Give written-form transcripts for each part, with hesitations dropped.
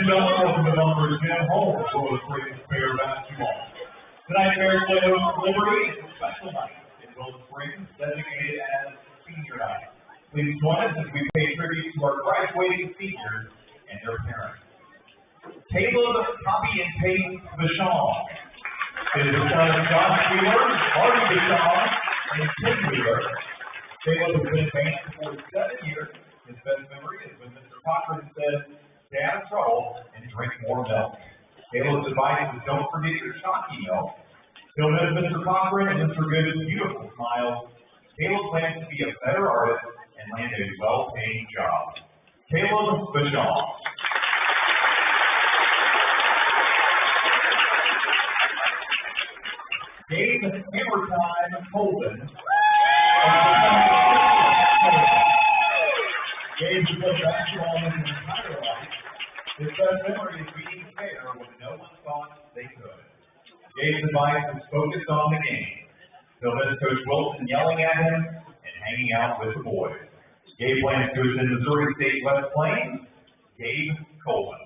gentlemen, welcome to number 10 home for Willow Springs Fair basketball. Tonight's Fair Play host Liberty is a special night in Willow Springs, designated as Senior Night. Please join us as we pay tribute to our graduating seniors and their parents. Caleb Copy and Pace Vachon is the son of Josh Wheeler, Marty Vachon, and Tim Wheeler. Caleb has been in band for 7 years. His best memory is when Mr. Cochran said, "Stay out of trouble and drink more milk." Caleb's advice is don't forget your Shocky milk. He'll miss Mr. Cochran and Mr. Good's beautiful smiles. Caleb plans to be a better artist and land a well-paying job. Caleb Vachon. Gabe Hammer Time Colvin. Gabe has played basketball in his entire life. His best memory is being fair when no one thought they could. Gabe's advice is focused on the game. He'll miss Coach Wilson yelling at him and hanging out with the boys. Gabe plans to attend Missouri State West Plains. Gabe Colvin.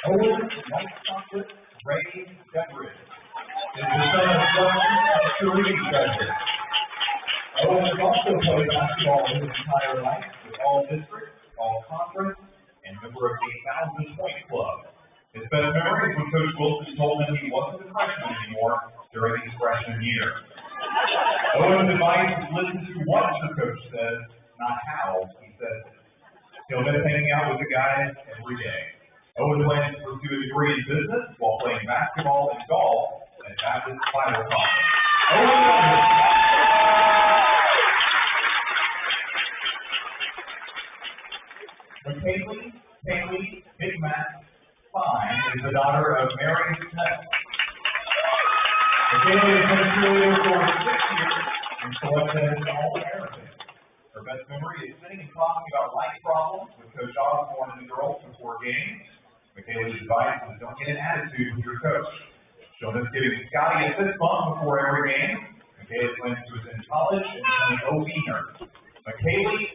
Owen White Chocolate Ray Deveridge is the son of Justin and Sheree Deveridge. Owen has also played basketball his entire life with all districts, all conference, and member of the 1,000-point club. His best memory is when Coach Wilson told him he wasn't a freshman anymore during his freshman year. Owen's advice is listen to what your coach says, not how he says it. He'll miss hanging out with the guys every day. Owen plans to pursue a degree in business while playing basketball and golf at Baptist Bible College. Owen London. McKaylee Kaylee Big Mac Fine is the daughter of Mary Smith. McKaylee has been a cheerleader for 6 years and selected as an All-American. Her best memory is sitting and talking about life problems with Coach Osborne and the girls before games. McKaylee's advice is don't get an attitude with your coach. She'll miss giving Scotty a fist bump before every game. McKaylee plans to attend college and become an OB nurse. McKaylee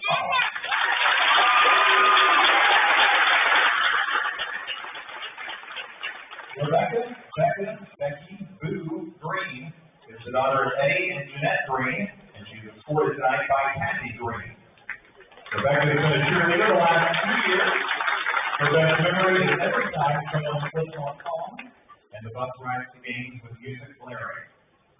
Becky Boo Green is the daughter of Eddie and Jeanette Green, and she's escorted tonight by Kathy Green. Rebecca has been a cheerleader the last 2 years. Her best memory is every time someone slips on song and the bus rides to games with music blaring.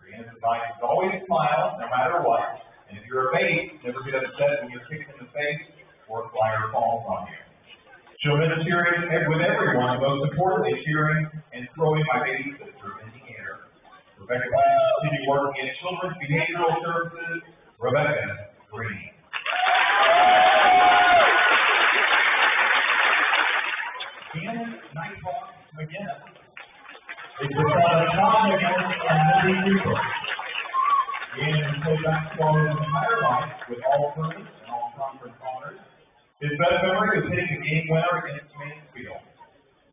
Brianna's advice is always smile, no matter what, and if you're a base, never get upset when you're kicked in the face or a flyer falls on you. She'll miss cheering with everyone, most importantly cheering and throwing my baby sister in the air. Rebecca plans to continue working in children's behavioral services. Rebecca Green. Gannon Nighthawk McGinnis is the son of Tom McGinnis and Mindy Cooper. Gannon has played basketball his entire life with all tournaments and all conference honors. His best memory is hitting the game winner against Mansfield.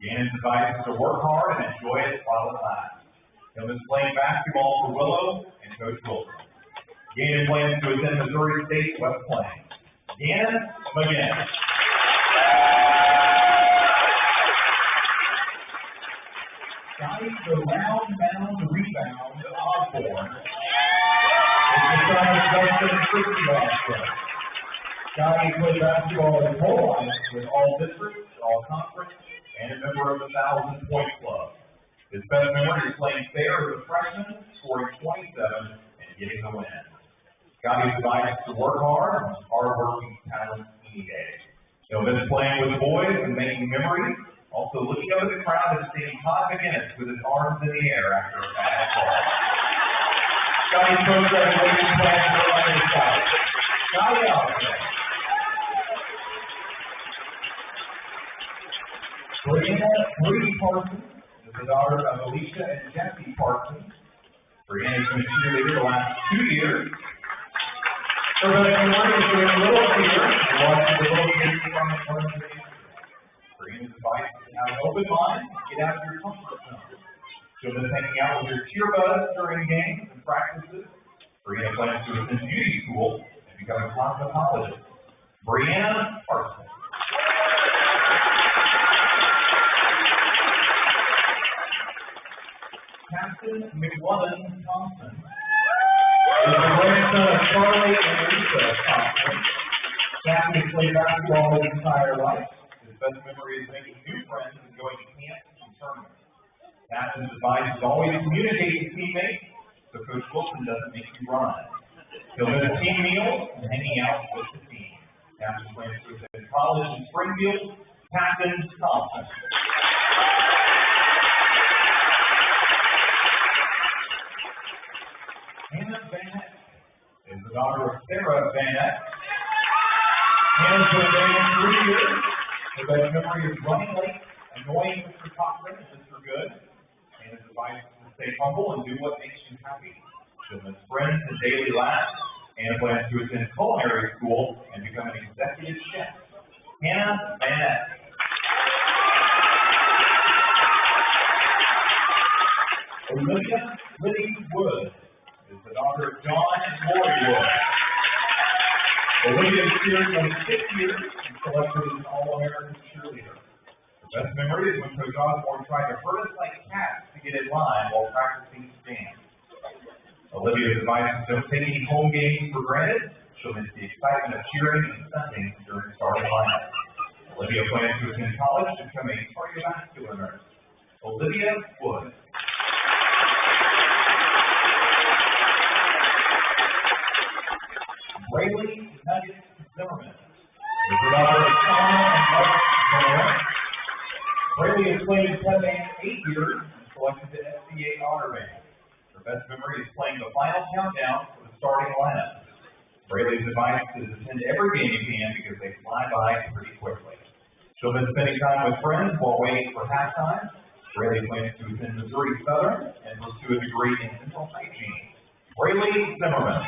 Gannon's advice is to work hard and enjoy it while it lasts. He'll miss playing basketball for Willow and Coach Wilson. Gannon plans to attend Missouri State West Plains. Gannon McGinnis. Scotty the round-bound rebound Osborne is the son of Justin and Christy Osborne. Scotty played basketball his whole life with all districts, all conference, and a member of the 1,000-point club. His best memory is playing fair as a freshman, scoring 27 and getting the win. Scotty's advice is to work hard and hard-working talent any day. He'll miss playing with the boys and making memories, also looking up at the crowd and seeing Todd McGinnis with his arms in the air after a bad ball. Scotty's post-graduation plans for London Scotty. Scotty Osborne. Brianna Bree Parsons is the daughter of Alicia and Jesse Parsons. Brianna's been a cheerleader the last 2 years. Her best memory is doing a little theater and watching the little kids from the front of the game. Brianna's advice is to have an open mind and get out of your comfort zone. She'll miss hanging out with your cheer buds during games and practices. Brianna plans to attend beauty school and become a cosmetologist. Brianna Parsons. Captain McLovin Thompson is the grandson of Charlie and Lisa Thompson. Captain has played basketball his entire life. His best memory is making new friends and going to camps and tournaments. Captain's advice is always communicate with teammates, so Coach Wilson doesn't make you run. He'll miss team meals and hanging out with the team. Captain plans to attend college in Springfield. Captain Thompson. Hannah Van Eck is the daughter of Sarah Van Eck. Hannah's been married 3 years. Her best memory is running late, annoying Mr. Cochran and Mr. Good. Hannah's advice is to stay humble and do what makes you happy. She'll miss friends and daily laughs. Hannah plans to attend culinary school and become an executive chef. Hannah Van Eck. Olivia Liddy Wood is the daughter of John and Lori Wood. Olivia has cheered for 6 years and selected as an All-American cheerleader. Her best memory is when Coach Osborne tried to herd us like cats to get in line while practicing stand. Olivia's advice is don't take any home games for granted. She'll miss the excitement of cheering and stunting during starting lineup. Olivia plans to attend college to become a cardiovascular nurse. Olivia Wood. Rayleigh Nugget Zimmerman is the daughter of Tom and Mike Zimmerman. Rayleigh has played in 8 years and selected the SCA Honor Band. Her best memory is playing the final countdown for the starting lineup. Rayleigh's advice is attend every game you can because they fly by pretty quickly. She'll miss spending time with friends while waiting for halftime. Rayleigh plans to attend Missouri Southern and pursue a degree in dental hygiene. Rayleigh Zimmerman.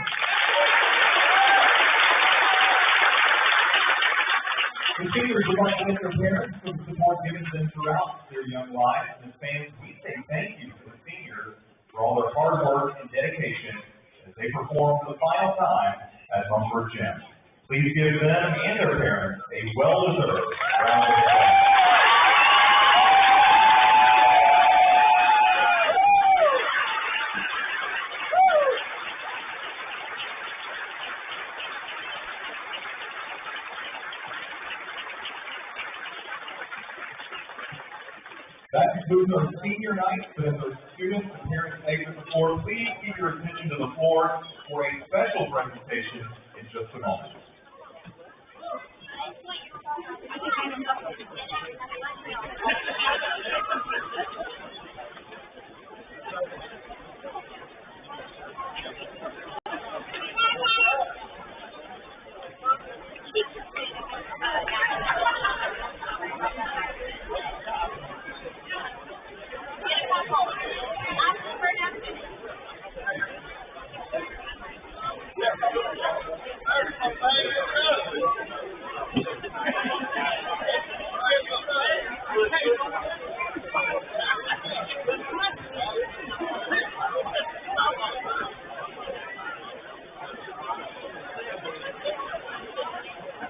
The seniors would like to thank their parents for the support given to them throughout their young lives. And as fans, we say thank you to the seniors for all their hard work and dedication as they perform for the final time at Mumford Gym. Please give them and their parents a well-deserved round of applause. That concludes our senior night, but as our students and parents exit the floor, please keep your attention to the floor for a special presentation in just a moment.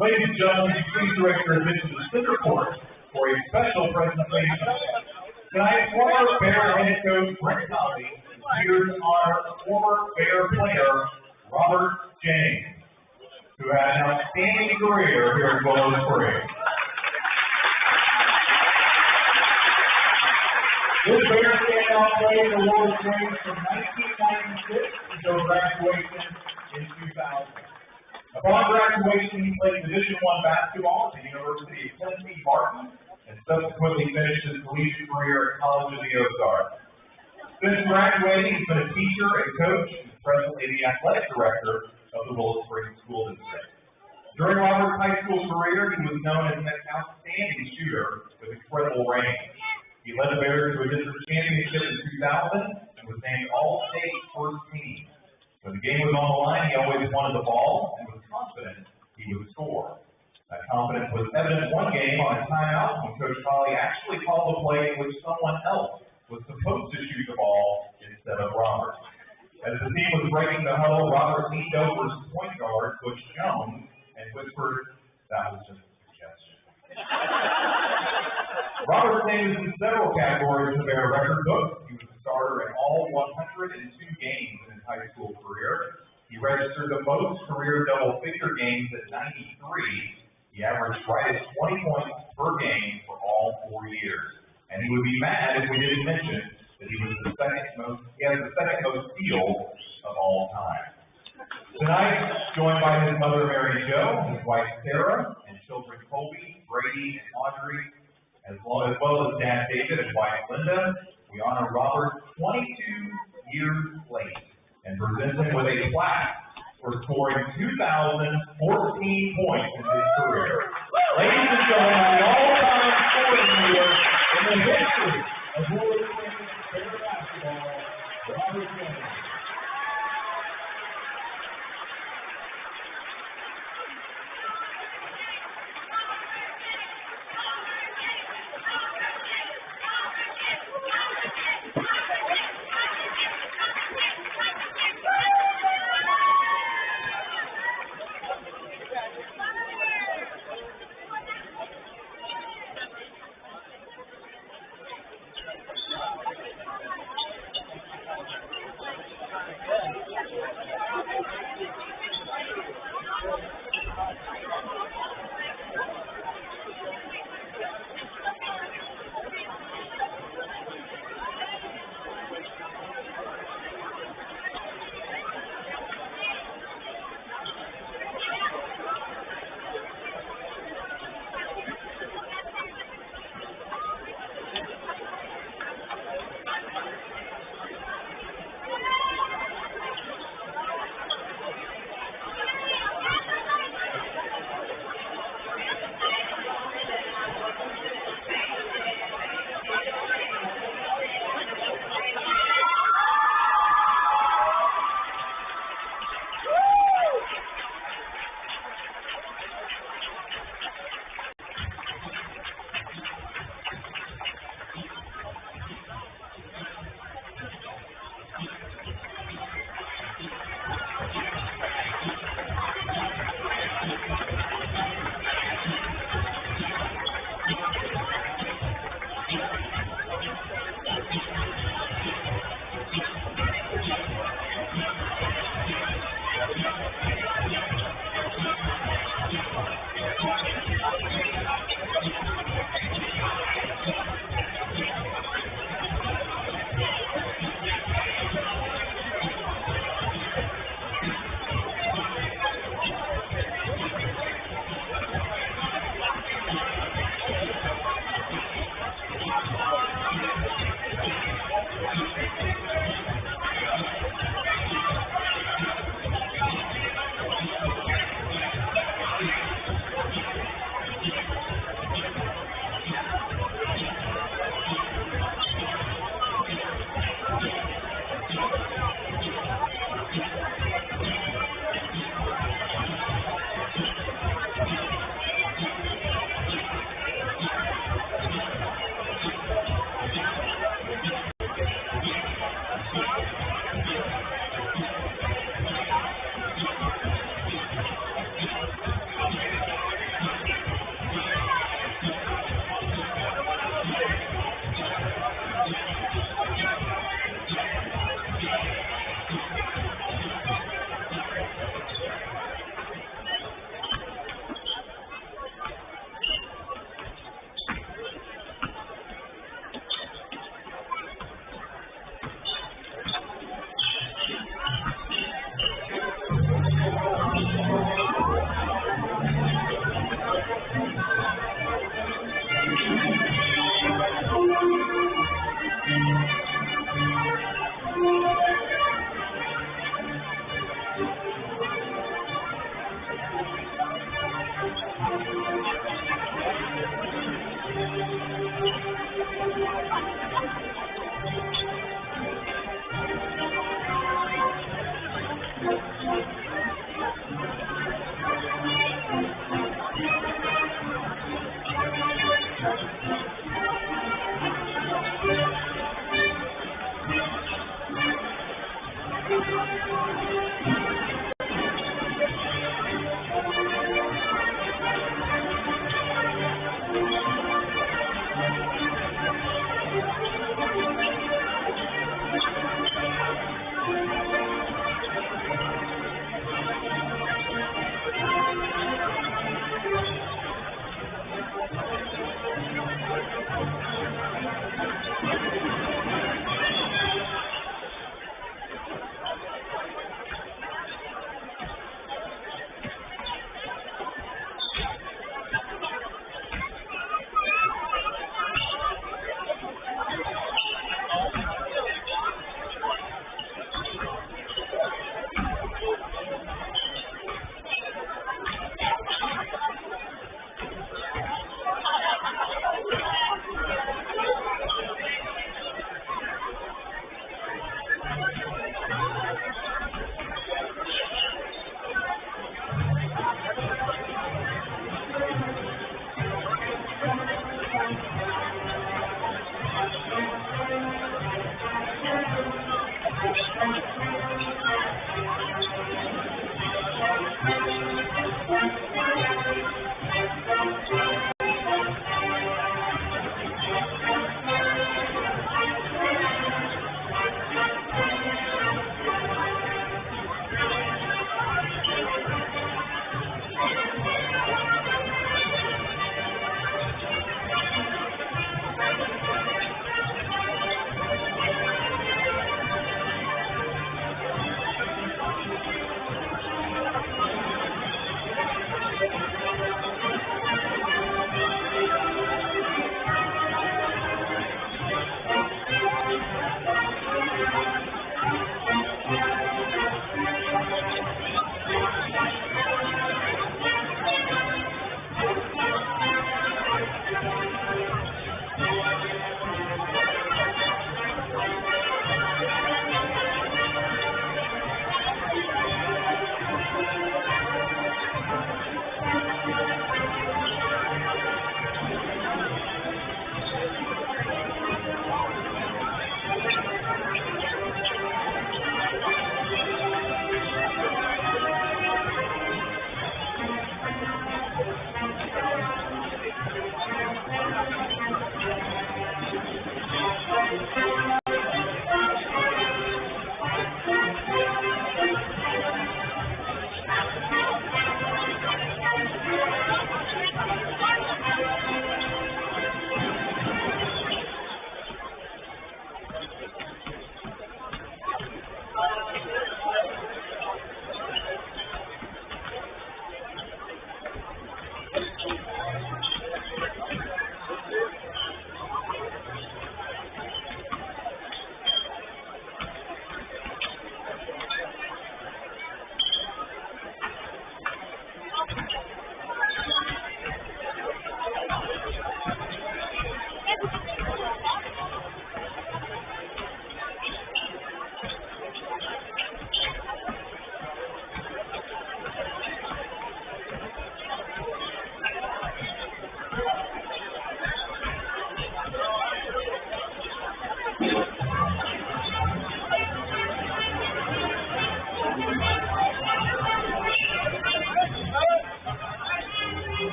Ladies and gentlemen, please direct your attention to the center court for a special presentation. Tonight, former Bear head coach Brent Cosby is here to honor former Bear player Robert James, who had an outstanding career here at Willow Springs. This Bear standout played in the Willow Springs from 1996 until graduation in 2000. Upon graduation, he played Division I basketball at the University of Tennessee Martin and subsequently finished his collegiate career at College of the Ozarks. Since graduating, he's been a teacher and coach and is presently the athletic director of the Willow Springs School District. During Robert's high school career, he was known as an outstanding shooter with incredible range. He led the Bears to a district championship in 2000 and was named All-State First Team. When the game was on the line, he always wanted the ball and was confident he would score. That confidence was evident one game on a timeout when Coach Colley actually called a play in which someone else was supposed to shoot the ball instead of Robert. As the team was breaking the huddle, Robert leaned over his point guard, Butch Jones, and whispered, "That was just a suggestion." Robert came in several categories in their record book. He was a starter in all 102 games in his high school career. He registered the most career double-figure games at 93. He averaged right at 20 points per game for all 4 years. And he would be mad if we didn't mention that he has the second most steals of all time. Tonight, joined by his mother, Mary Jo, his wife, Sarah, and children, Colby, Brady, and Audrey, as well as dad, David, and wife, Linda, we honor Robert 22 years late and present him with a plaque for scoring 2,014 points in his career. Ladies and gentlemen, the all-time scoring leader in the history of Woolworth Bear basketball, Robert Jones.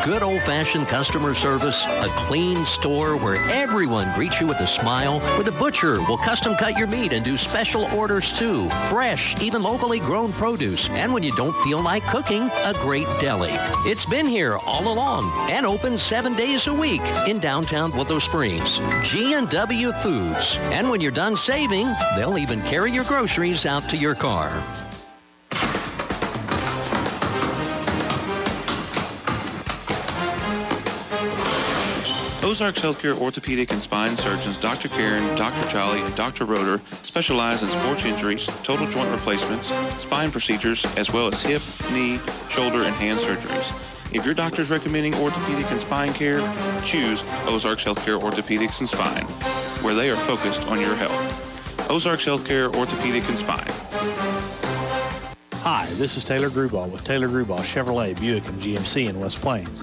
Good old-fashioned customer service, a clean store where everyone greets you with a smile, where the butcher will custom cut your meat and do special orders too. Fresh, even locally grown produce. And when you don't feel like cooking, a great deli. It's been here all along and open 7 days a week in downtown Willow Springs. G&W Foods. And when you're done saving, they'll even carry your groceries out to your car. Ozarks Healthcare Orthopedic and Spine Surgeons Dr. Karen, Dr. Jolly, and Dr. Roeder specialize in sports injuries, total joint replacements, spine procedures, as well as hip, knee, shoulder, and hand surgeries. If your doctor is recommending orthopedic and spine care, choose Ozarks Healthcare Orthopedics and Spine, where they are focused on your health. Ozarks Healthcare Orthopedic and Spine. Hi, this is Taylor Gruball with Taylor Gruball Chevrolet, Buick, and GMC in West Plains.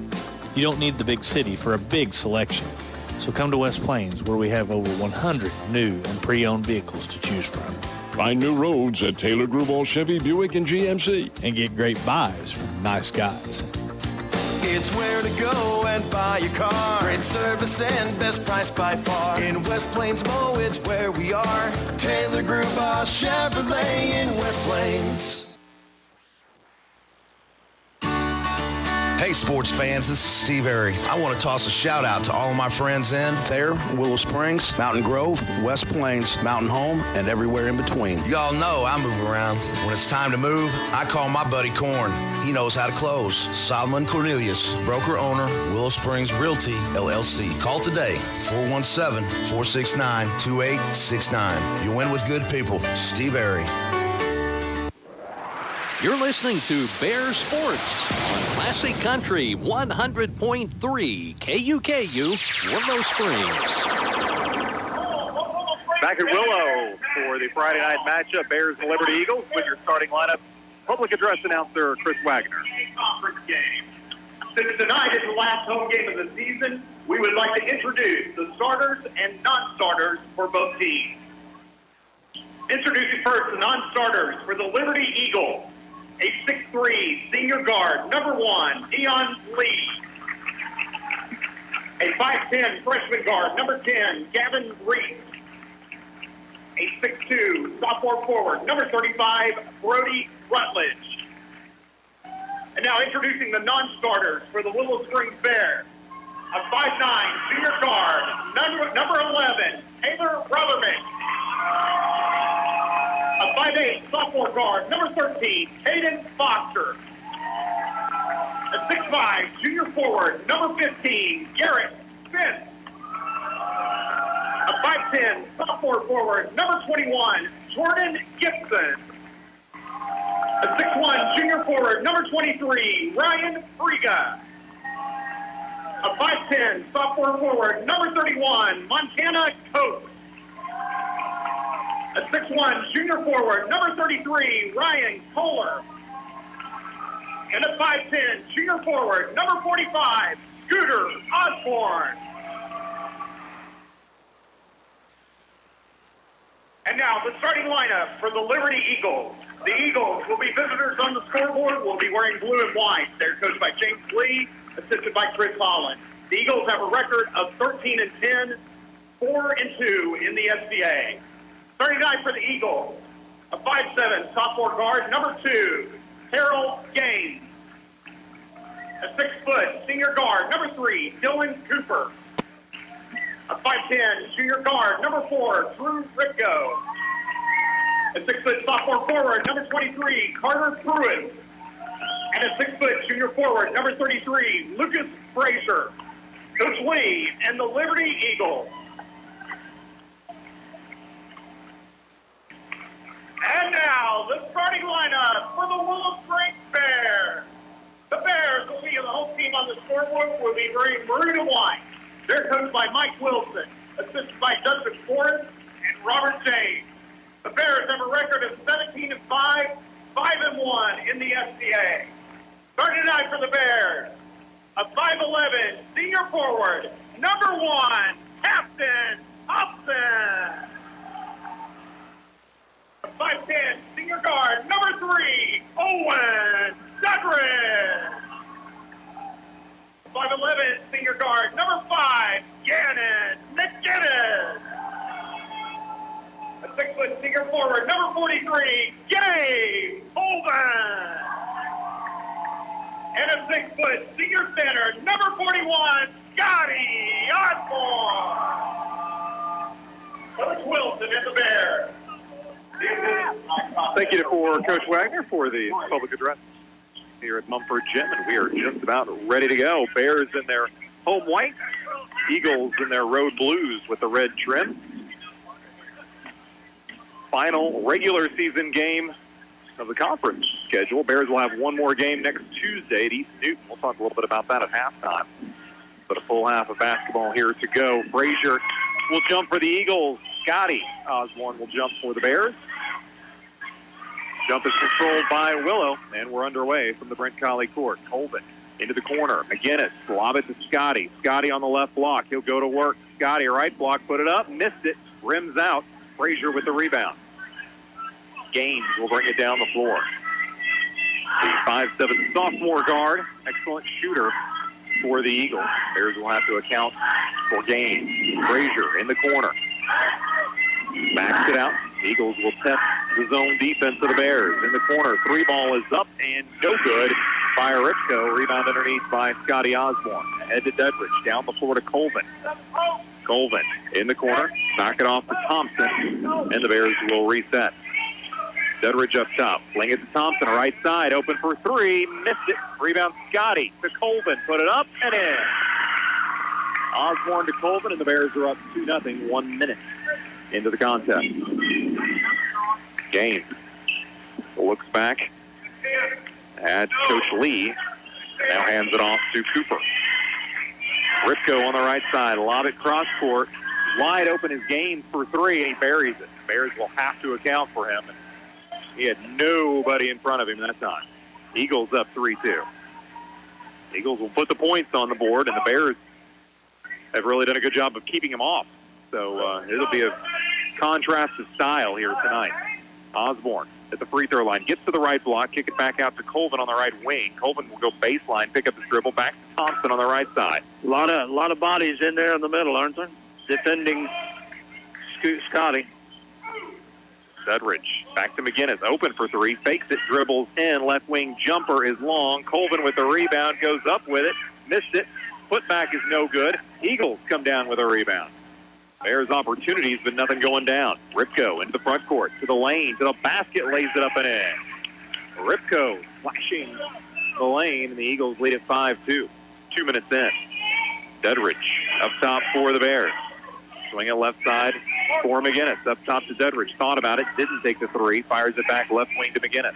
You don't need the big city for a big selection. So come to West Plains, where we have over 100 new and pre-owned vehicles to choose from. Find new roads at Taylor Gruball Chevy, Buick, and GMC. And get great buys from nice guys. It's where to go and buy your car. Great service and best price by far. In West Plains, Mo, it's where we are. Taylor Gruball Chevrolet in West Plains. Hey, sports fans, this is Steve Airy. I want to toss a shout out to all of my friends in Thayer, Willow Springs, Mountain Grove, West Plains, Mountain Home, and everywhere in between. Y'all know I move around. When it's time to move, I call my buddy Corn. He knows how to close. Solomon Cornelius, broker owner, Willow Springs Realty, LLC. Call today, 417-469-2869. You win with good people. Steve Airy. You're listening to Bear Sports on Classic Country 100.3 KUKU, Willow Springs. Back at Willow for the Friday night matchup, Bears and Liberty Eagles, with your starting lineup, public address announcer Chris Wagner. Conference game. Since tonight is the last home game of the season, we would like to introduce the starters and non-starters for both teams. Introducing first the non-starters for the Liberty Eagles. A 6'3" senior guard, number 1, Dion Lee. A 5'10" freshman guard, number 10, Gavin Reese. A 6'2" sophomore forward, number 35, Brody Rutledge. And now introducing the non-starters for the Willow Springs Bears. A 5'9" junior guard, number 11, Taylor Rutherman. A 5'8" sophomore guard, number 13, Caden Foster. A 6'5" junior forward, number 15, Garrett Smith. A 5'10" sophomore forward, number 21, Jordan Gibson. A 6'1" junior forward, number 23, Ryan Friga. A 5'10" sophomore forward, number 31, Montana Coates. A 6'1" junior forward, number 33, Ryan Kohler. And a 5'10" junior forward, number 45, Scooter Osborne. And now the starting lineup for the Liberty Eagles. The Eagles will be visitors on the scoreboard. Will be wearing blue and white. They're coached by James Lee, assisted by Chris Holland. The Eagles have a record of 13-10, 4-2 in the SBA. 39 for the Eagles, a 5'7" sophomore guard, number 2, Terrell Gaines. A 6-foot senior guard, number 3, Dylan Cooper. A 5'10" junior guard, number 4, Drew Ripko. A 6-foot sophomore forward, number 23, Carter Pruitt. And a 6-foot junior forward, number 33, Lucas Frazier. Coach Lee and the Liberty Eagles. And now, the starting lineup for the Willow Springs Bears. The Bears will be the home team on the scoreboard, will be wearing maroon and white. They're coached by Mike Wilson, assisted by Justin Forrest and Robert James. The Bears have a record of 17-5, 5-1 in the SCA. Starting tonight for the Bears, a 5'11" senior forward, number 1, Captain Hobson. A 5'10" senior guard, number 3, Owen Douglas. 5'11" senior guard, number 5, Gannon McGinnis. A 6-foot senior forward, number 43, Gabe Holden. And a 6-foot senior center, number 41, Scotty Osborne. Coach Wilson and the Bears. Thank you for Coach Wagner for the public address here at Mumford Gym, and we are just about ready to go. Bears in their home white, Eagles in their road blues with the red trim. Final regular season game of the conference schedule. Bears will have one more game next Tuesday at East Newton. We'll talk a little bit about that at halftime. But a full half of basketball here to go. Frazier will jump for the Eagles. Scotty Osborne will jump for the Bears. Jump is controlled by Willow, and we're underway from the Brent Colley court. Colvin into the corner. McGinnis, lob it to Scotty. Scotty on the left block. He'll go to work. Scotty, right block, put it up, missed it, rims out. Frazier with the rebound. Gaines will bring it down the floor. The 5'7" sophomore guard, excellent shooter for the Eagles. Bears will have to account for Gaines. Frazier in the corner. Backs it out. Eagles will test the zone defense of the Bears. In the corner, 3 ball is up and no good by Ripko. Rebound underneath by Scotty Osborne. Head to Dedridge, down the floor to Colvin. Colvin in the corner, knock it off to Thompson, and the Bears will reset. Dedridge up top, fling it to Thompson, right side, open for 3, missed it. Rebound Scotty to Colvin, put it up and in. Osborne to Colvin, and the Bears are up 2-0, 1 minute into the contest. Gaines looks back at Coach Lee, now hands it off to Cooper. Ripko on the right side, lob it cross court. Wide open is Gaines for 3, and he buries it. The Bears will have to account for him. He had nobody in front of him that time. Eagles up 3-2. Eagles will put the points on the board, and the Bears have really done a good job of keeping him off. So it'll be a contrast of style here tonight. Osborne at the free throw line, gets to the right block, kick it back out to Colvin on the right wing. Colvin will go baseline, pick up his dribble, back to Thompson on the right side. A lot of bodies in there in the middle, aren't there? Defending Scotty. Dedridge back to McGinnis, open for 3, fakes it, dribbles in, left wing jumper is long. Colvin with the rebound, goes up with it, missed it. Putback is no good. Eagles come down with a rebound. Bears opportunities, but nothing going down. Ripko into the front court, to the lane, to the basket, lays it up and in. Ripko flashing the lane, and the Eagles lead at 5-2. 2 minutes in. Dedridge up top for the Bears. Swing it left side for McGinnis. Up top to Dedridge. Thought about it, didn't take the 3. Fires it back left wing to McGinnis.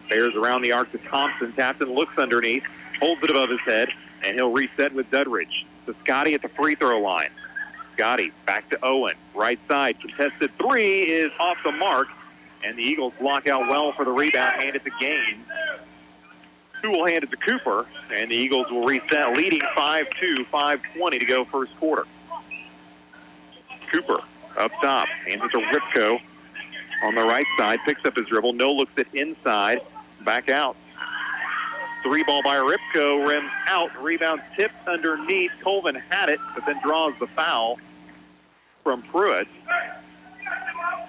Bears around the arc to Thompson. Tapton looks underneath, holds it above his head, and he'll reset with Dedridge. To Scotty at the free throw line. Scotty back to Owen. Right side, contested 3 is off the mark, and the Eagles block out well for the rebound. Hand it to Gaines, who will hand it to Cooper, and the Eagles will reset, leading 5-2, 5:20 to go first quarter. Cooper up top, hands it to Ripko. on the right side, picks up his dribble, looks it inside, back out. 3-ball by Ripko, rims out, rebound tipped underneath. Colvin had it, but then draws the foul from Pruitt.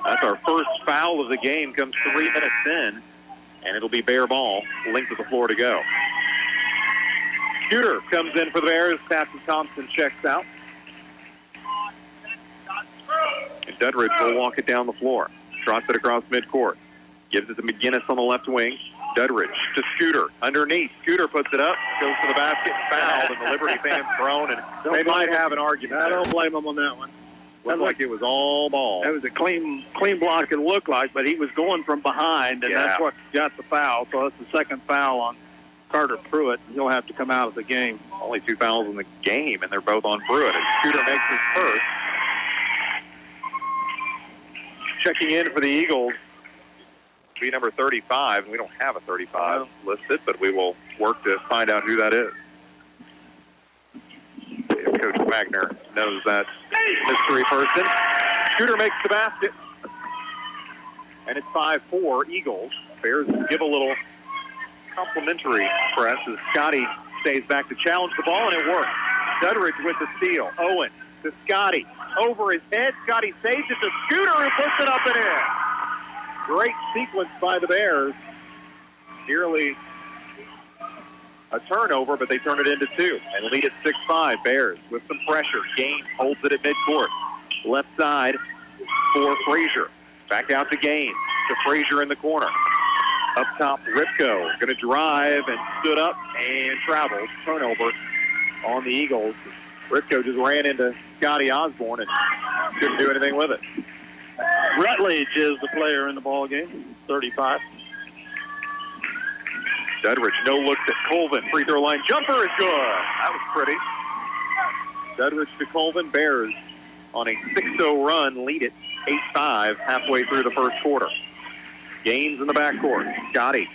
That's our first foul of the game, comes 3 minutes in, and it'll be Bear ball, length of the floor to go. Scooter comes in for the Bears. Captain Thompson checks out. And Dudridge will walk it down the floor. Trots it across midcourt. Gives it to McGinnis on the left wing. Dudridge to Scooter. Underneath. Scooter puts it up. Goes to the basket. Fouled. And the Liberty fans thrown. And they might have an argument. I don't blame him on that one. Looked like it was all ball. That was a clean block, it looked like, but he was going from behind, and that's what got the foul. So that's the second foul on Carter Pruitt. He'll have to come out of the game. Only 2 fouls in the game, and they're both on Pruitt. And Scooter makes his first. Checking in for the Eagles, be number 35. And we don't have a 35 listed, but we will work to find out who that is. Coach Wagner knows that mystery person. Scooter makes the basket. And it's 5-4 Eagles. Bears give a little complimentary press as Scotty stays back to challenge the ball, and it works. Dudridge with the steal. Owen to Scotty. Over his head. Scotty saves it to Scooter, who puts it up and in. Great sequence by the Bears. Nearly a turnover, but they turn it into 2 and lead at 6-5. Bears with some pressure. Gaines holds it at midcourt. Left side for Frazier. Back out to Gaines. To Frazier in the corner. Up top, Ripko going to drive and stood up and travels. Turnover on the Eagles. Ripko just ran into Scotty Osborne and couldn't do anything with it. Rutledge is the player in the ball game, 35. Dudridge, no looks at Colvin. Free throw line jumper is good. That was pretty. Dudridge to Colvin. Bears on a 6-0 run, lead it 8-5 halfway through the first quarter. Gaines in the backcourt. Scotty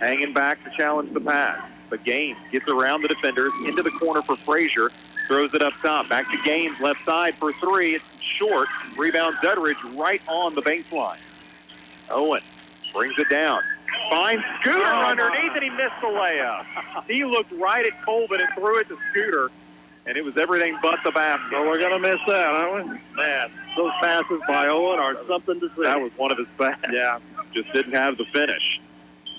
hanging back to challenge the pass. But Gaines gets around the defenders into the corner for Frazier. Throws it up top. Back to Gaines, left side for 3. It's short. Rebound Dudridge right on the baseline. Owen brings it down. Finds Scooter underneath, and he missed the layup. He looked right at Colvin and threw it to Scooter, and it was everything but the basket. Well, we're going to miss that, aren't we? Man, those passes by Owen are something to see. That was one of his best. Yeah. Just didn't have the finish.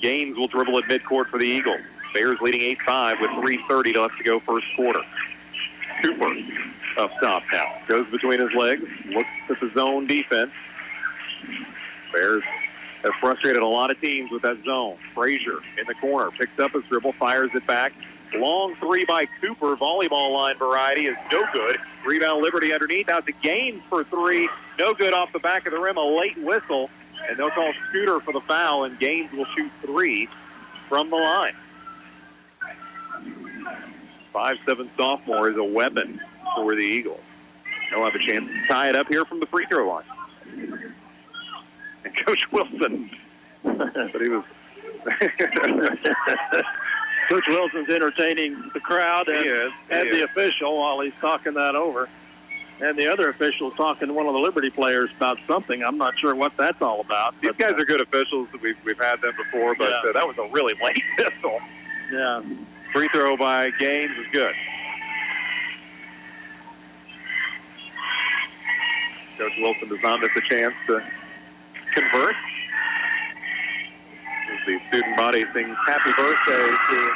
Gaines will dribble at midcourt for the Eagles. Bears leading 8-5 with 3:30 left to go first quarter. Cooper up top now. Goes between his legs. Looks at the zone defense. Bears have frustrated a lot of teams with that zone. Frazier in the corner. Picks up his dribble. Fires it back. Long 3 by Cooper. Volleyball line variety is no good. Rebound Liberty underneath. Out to Gaines for 3. No good off the back of the rim. A late whistle. And they'll call Scooter for the foul. And Gaines will shoot 3 from the line. 5'7" sophomore is a weapon for the Eagles. They'll have a chance to tie it up here from the free throw line. And Coach Wilson, but he was... Coach Wilson's entertaining the crowd and the official while he's talking that over. And the other official's talking to one of the Liberty players about something. I'm not sure what that's all about. These guys are good officials. We've had them before, but that was a really late whistle. Yeah. Free throw by Gaines is good. Coach Wilson does not miss a chance to convert. As the student body sings happy birthday to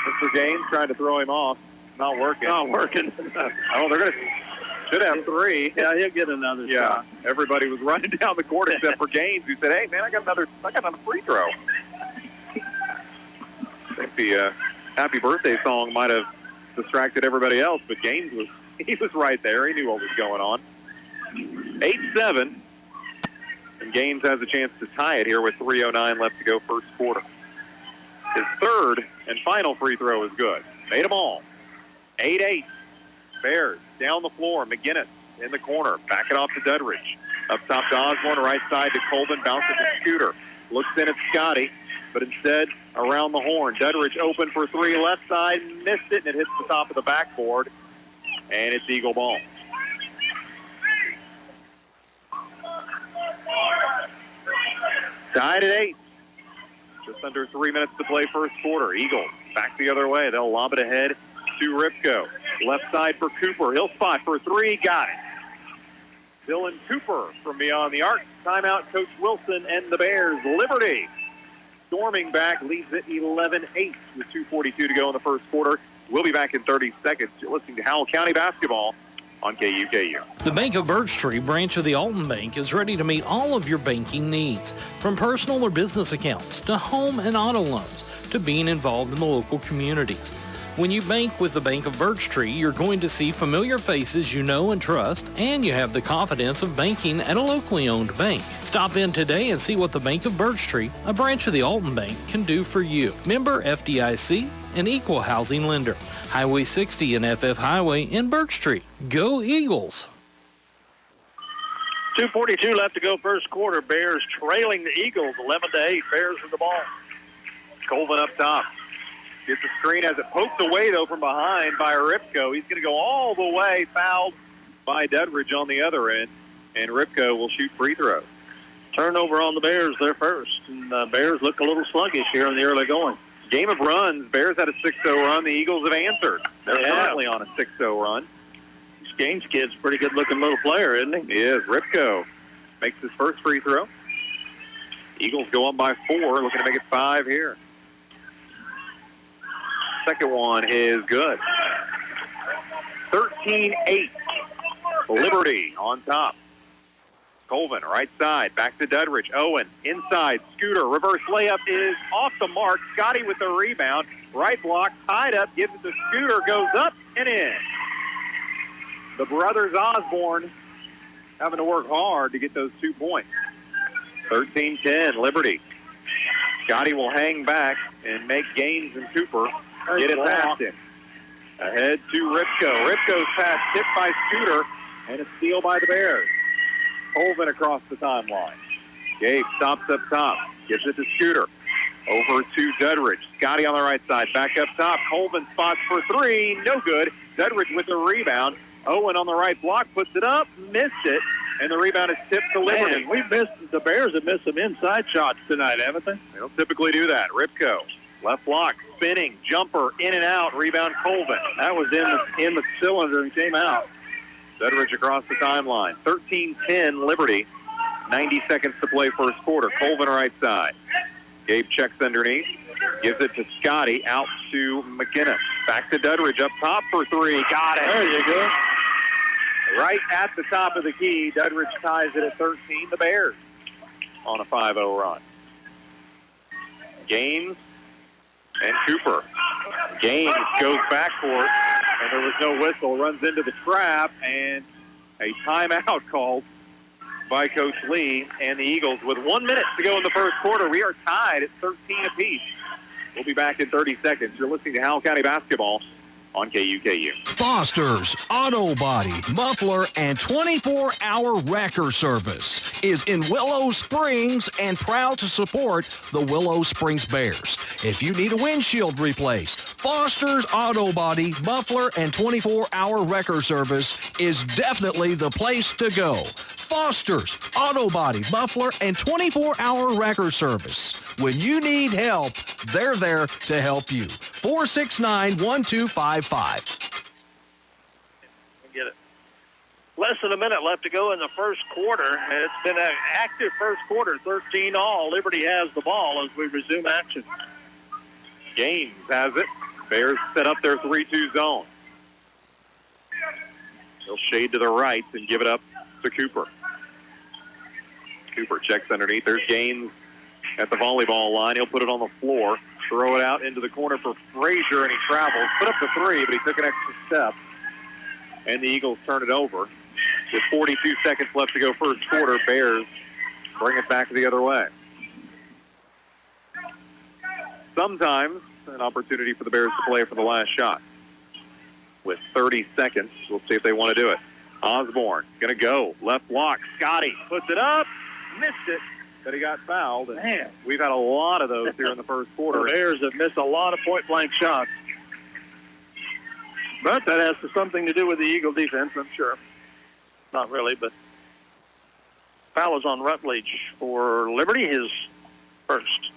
Mr. Gaines, trying to throw him off. Not working. Not working. Oh, they're going to should have 3. Yeah, he'll get another shot. Everybody was running down the court except for Gaines, who said, "Hey, man, I got another free throw." I think the happy birthday song might have distracted everybody else, but Gaines was right there. He knew what was going on. 8-7, and Gaines has a chance to tie it here with 3:09 left to go first quarter. His third and final free throw is good. Made them all. 8-8. Bears down the floor. McGinnis in the corner. Back it off to Dudridge. Up top to Osborne. Right side to Colvin. Bounce it to Scooter. Looks in at Scotty, but instead around the horn. Dudridge open for 3. Left side. Missed it, and it hits the top of the backboard. And it's Eagle ball. Tied at 8. Just under 3 minutes to play first quarter. Eagles back the other way. They'll lob it ahead to Ripko. Left side for Cooper. He'll spot for 3. Got it. Dylan Cooper from beyond the arc. Timeout, Coach Wilson and the Bears. Liberty storming back, leads it 11-8 with 2:42 to go in the first quarter. We'll be back in 30 seconds. You're listening to Howell County Basketball on KUKU. The Bank of Birch Tree branch of the Alton Bank is ready to meet all of your banking needs, from personal or business accounts to home and auto loans to being involved in the local communities. When you bank with the Bank of Birch Tree, you're going to see familiar faces you know and trust, and you have the confidence of banking at a locally owned bank. Stop in today and see what the Bank of Birch Tree, a branch of the Alton Bank, can do for you. Member FDIC, an equal housing lender. Highway 60 and FF Highway in Birch Tree. Go Eagles! 2:42 left to go first quarter. Bears trailing the Eagles 11-8. Bears with the ball. Colvin up top. Gets the screen as it poked away, though, from behind by Ripko. He's going to go all the way, fouled by Dudridge on the other end, and Ripko will shoot free throws. Turnover on the Bears there first, and the Bears look a little sluggish here in the early going. Game of runs. Bears had a 6-0 run. The Eagles have answered. They're currently on a 6-0 run. This Gaines kid's a pretty good-looking little player, isn't he? He is. Ripko makes his first free throw. Eagles go up by 4, looking to make it 5 here. Second one is good. 13-8. Liberty on top. Colvin, right side, back to Dudridge. Owen, inside, Scooter, reverse layup is off the mark. Scotty with the rebound. Right block, tied up, gives it to Scooter, goes up and in. The brothers Osborne having to work hard to get those 2 points. 13-10, Liberty. Scotty will hang back and make Gaines and Cooper get it past him. Ahead to Ripko. Ripko's pass tipped by Scooter, and a steal by the Bears. Colvin across the timeline. Gabe stops up top, gives it to Scooter. Over to Dudridge. Scotty on the right side, back up top. Colvin spots for 3, no good. Dudridge with the rebound. Owen on the right block, puts it up, missed it, and the rebound is tipped to Liberty. The Bears have missed some inside shots tonight, haven't they? They don't typically do that. Ripko, left block, spinning, jumper, in and out, rebound Colvin. That was in the cylinder and came out. Dudridge across the timeline. 13-10 Liberty. 90 seconds to play first quarter. Colvin right side. Gabe checks underneath. Gives it to Scotty. Out to McGinnis. Back to Dudridge up top for 3. Got it. There you go. Right at the top of the key. Dudridge ties it at 13. The Bears on a 5-0 run. Gaines and Cooper. Gaines goes backcourt, and there was no whistle. Runs into the trap, and a timeout called by Coach Lee and the Eagles. With 1 minute to go in the first quarter, we are tied at 13 apiece. We'll be back in 30 seconds. You're listening to Howell County Basketball on KUKU. Foster's Auto Body, Muffler, and 24-hour wrecker service is in Willow Springs and proud to support the Willow Springs Bears. If you need a windshield replaced, Foster's Auto Body, Muffler, and 24-hour wrecker service is definitely the place to go. Foster's Auto Body, Muffler, and 24-hour wrecker service. When you need help, they're there to help you. 469-1255. Get it. Less than a minute left to go in the first quarter. It's been an active first quarter, 13-all. Liberty has the ball as we resume action. Gaines has it. Bears set up their 3-2 zone. They'll shade to the right and give it up to Cooper. Cooper checks underneath. There's Gaines at the volleyball line. He'll put it on the floor, throw it out into the corner for Frazier, and he travels. Put up the 3, but he took an extra step. And the Eagles turn it over. With 42 seconds left to go first quarter, Bears bring it back the other way. Sometimes an opportunity for the Bears to play for the last shot. With 30 seconds, we'll see if they want to do it. Osborne going to go. Left block. Scotty puts it up. Missed it, but he got fouled. And man, we've had a lot of those here in the first quarter. The Bears have missed a lot of point-blank shots. But that has something to do with the Eagle defense, I'm sure. Not really, but foul is on Rutledge for Liberty, his first.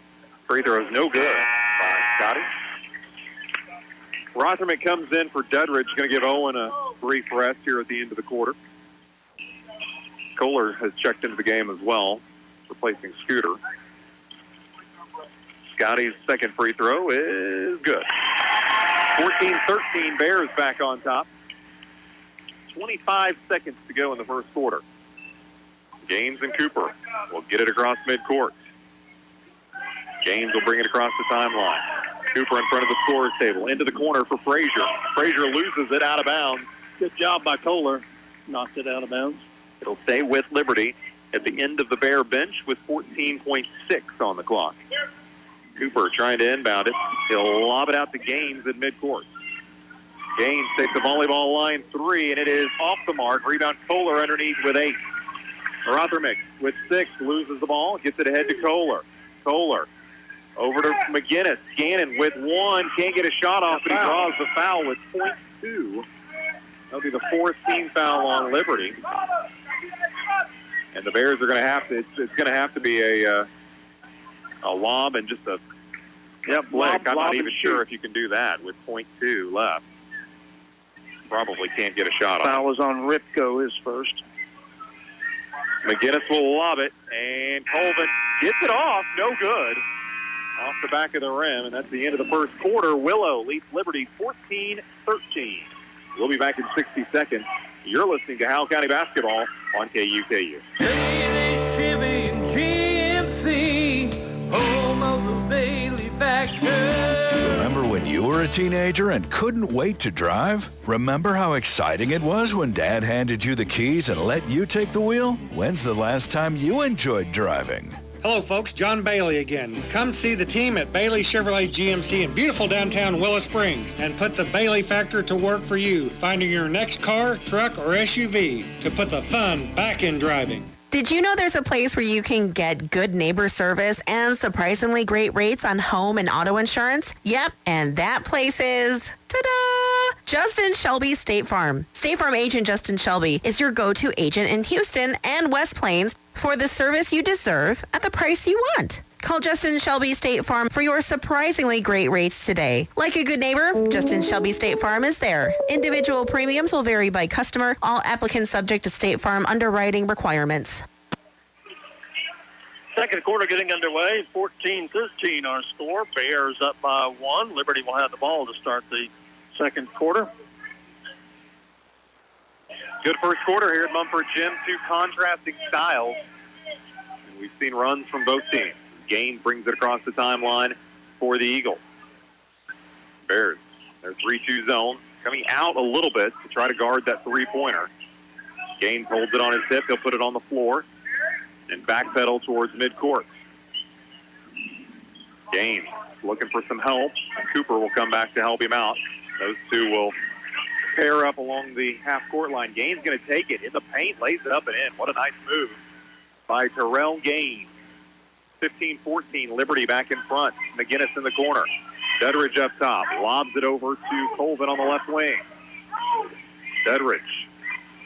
Free throw is no good by Scotty. Rotherham comes in for Dudridge, going to give Owen a brief rest here at the end of the quarter. Kohler has checked into the game as well, replacing Scooter. Scotty's second free throw is good. 14-13, Bears back on top. 25 seconds to go in the first quarter. Gaines and Cooper will get it across midcourt. Gaines will bring it across the timeline. Cooper in front of the scorer's table. Into the corner for Frazier. Frazier loses it out of bounds. Good job by Kohler. Knocked it out of bounds. It'll stay with Liberty at the end of the Bear bench with 14.6 on the clock. Cooper trying to inbound it. He'll lob it out to Gaines at midcourt. Gaines takes the volleyball line three, and it is off the mark. Rebound Kohler underneath with 8. Rotherham with 6, loses the ball, gets it ahead to Kohler. Kohler over to McGinnis. Gannon with 1, can't get a shot off, but he draws the foul with .2. That'll be the 4th team foul on Liberty. And the Bears are going to have to, it's going to have to be a lob and just a flick. I'm not even sure if you can do that with .2 left. Probably can't get a shot off. Foul was on Ripko, his first. McGinnis will lob it, and Colvin gets it off. No good. Off the back of the rim, and that's the end of the first quarter. Willow leads Liberty 14-13. We'll be back in 60 seconds. You're listening to Howell County Basketball on KUKU. Bailey Chevy and GMC, home of the Bailey Factor. Remember when you were a teenager and couldn't wait to drive? Remember how exciting it was when Dad handed you the keys and let you take the wheel? When's the last time you enjoyed driving? Hello, folks. John Bailey again. Come see the team at Bailey Chevrolet GMC in beautiful downtown Willow Springs and put the Bailey factor to work for you, finding your next car, truck, or SUV to put the fun back in driving. Did you know there's a place where you can get good neighbor service and surprisingly great rates on home and auto insurance? Yep, and that place is, ta-da! Justin Shelby State Farm. State Farm agent Justin Shelby is your go-to agent in Houston and West Plains for the service you deserve at the price you want. Call Justin Shelby State Farm for your surprisingly great rates today. Like a good neighbor, Justin Shelby State Farm is there. Individual premiums will vary by customer. All applicants subject to State Farm underwriting requirements. Second quarter getting underway. 14-13 our score. Bears up by 1. Liberty will have the ball to start the second quarter. Good first quarter here at Mumford Gym. 2 contrasting styles. And we've seen runs from both teams. Gaines brings it across the timeline for the Eagles. Bears, their 3-2 zone, coming out a little bit to try to guard that three-pointer. Gaines holds it on his hip. He'll put it on the floor and backpedal towards midcourt. Gaines looking for some help. Cooper will come back to help him out. Those two will pair up along the half-court line. Gaines going to take it in the paint, lays it up and in. What a nice move by Terrell Gaines. 15-14, Liberty back in front. McGinnis in the corner. Dudridge up top. Lobs it over to Colvin on the left wing. Dudridge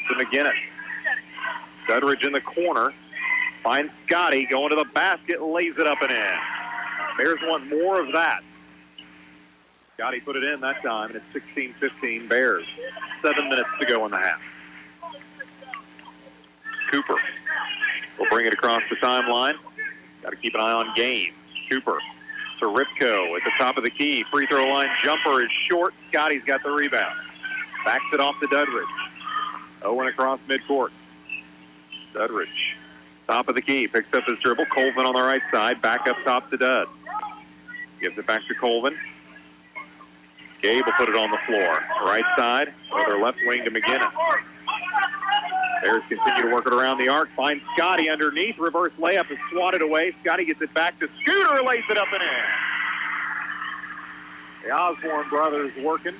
to McGinnis. Dudridge in the corner. Finds Scotty going to the basket, lays it up and in. Bears want more of that. Scotty put it in that time, and it's 16-15 Bears. 7 minutes to go in the half. Cooper will bring it across the timeline. Got to keep an eye on Gaines. Cooper to Ripko at the top of the key. Free throw line jumper is short. Scotty's got the rebound. Backs it off to Dudridge. Owen across midcourt. Dudridge, top of the key, picks up his dribble. Colvin on the right side. Back up top to Dud. Gives it back to Colvin. Gabe will put it on the floor. Right side, other left wing to McGinnis. Bears continue to work it around the arc. Finds Scotty underneath. Reverse layup is swatted away. Scotty gets it back to Scooter. Lays it up and in. The Osborne brothers working.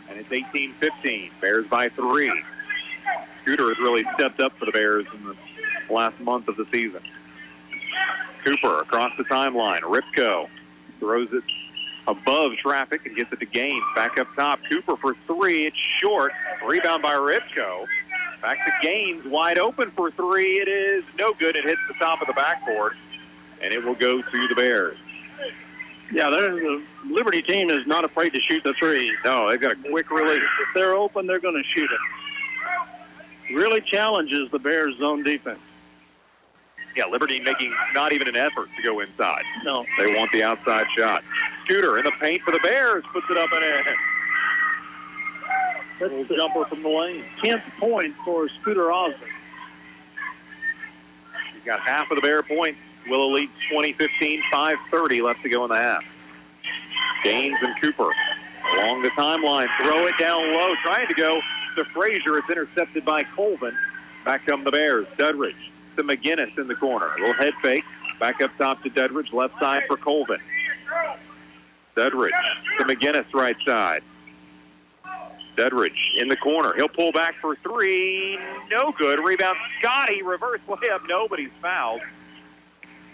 And it's 18-15. Bears by 3. Scooter has really stepped up for the Bears in the last month of the season. Cooper across the timeline. Ripko throws it above traffic and gets it to Gaines. Back up top. Cooper for 3. It's short. Rebound by Ripko. Back to Gaines, wide open for 3. It is no good. It hits the top of the backboard. and it will go to the Bears. Yeah, the Liberty team is not afraid to shoot the three. No, they've got a quick release. If they're open, they're going to shoot it. Really challenges the Bears' zone defense. Yeah, Liberty making not even an effort to go inside. No. They want the outside shot. Scooter in the paint for the Bears, puts it up and in. That's the jumper from the lane. 10th point for Scooter Osmond. He's got half of the Bear points. Willow leads 20-15, 5:30 left to go in the half. Gaines and Cooper along the timeline. Throw it down low, trying to go to Frazier. It's intercepted by Colvin. Back come the Bears. Dudridge to McGinnis in the corner. A little head fake. Back up top to Dudridge. Left side for Colvin. Dudridge to McGinnis right side. Dudridge in the corner. He'll pull back for three. No good. Rebound. Scotty. Reverse layup. Nobody's fouled.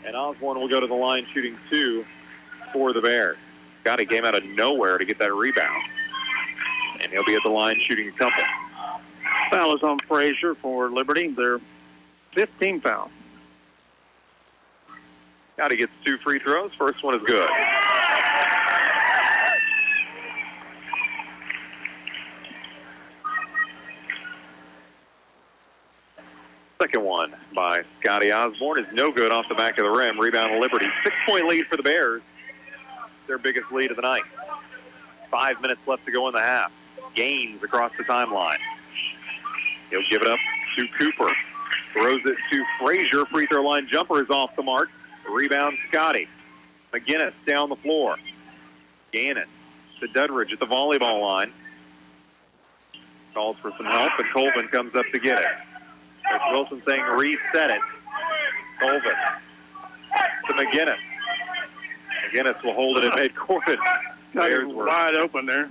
And Osborne will go to the line shooting 2 for the Bears. Scotty came out of nowhere to get that rebound. And he'll be at the line shooting a couple. Foul is on Frazier for Liberty. Their 15th foul. Scotty gets 2 free throws. First one is good. Second one by Scotty Osborne is no good off the back of the rim. Rebound Liberty. 6-point lead for the Bears. Their biggest lead of the night. 5 minutes left to go in the half. Gaines across the timeline. He'll give it up to Cooper. Throws it to Frazier. Free throw line jumper is off the mark. Rebound Scotty. McGinnis down the floor. Gannon to Dudridge at the volleyball line. Calls for some help, and Colvin comes up to get it. Coach Wilson saying reset it. Colvin to McGinnis. McGinnis will hold it at midcourt. Players were wide open there.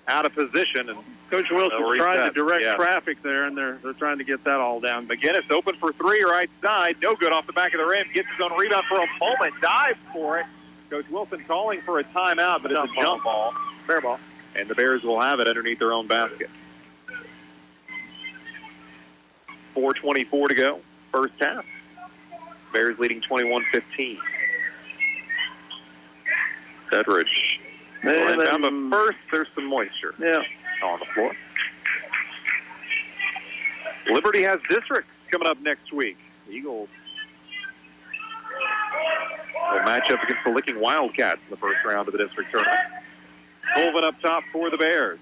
Out of position, and Coach Wilson's trying to direct traffic there, and they're trying to get that all down. McGinnis open for 3 right side. No good off the back of the rim. Gets his own rebound for a moment. Dives for it. Coach Wilson calling for a timeout, but it's a jump ball. Fair ball. And the Bears will have it underneath their own basket. 4:24 to go. First half. Bears leading 21-15. Dudridge. Down, but first, there's some moisture on the floor. Liberty has districts coming up next week. The Eagles will match up against the Licking Wildcats in the first round of the district tournament. Colvin up top for the Bears.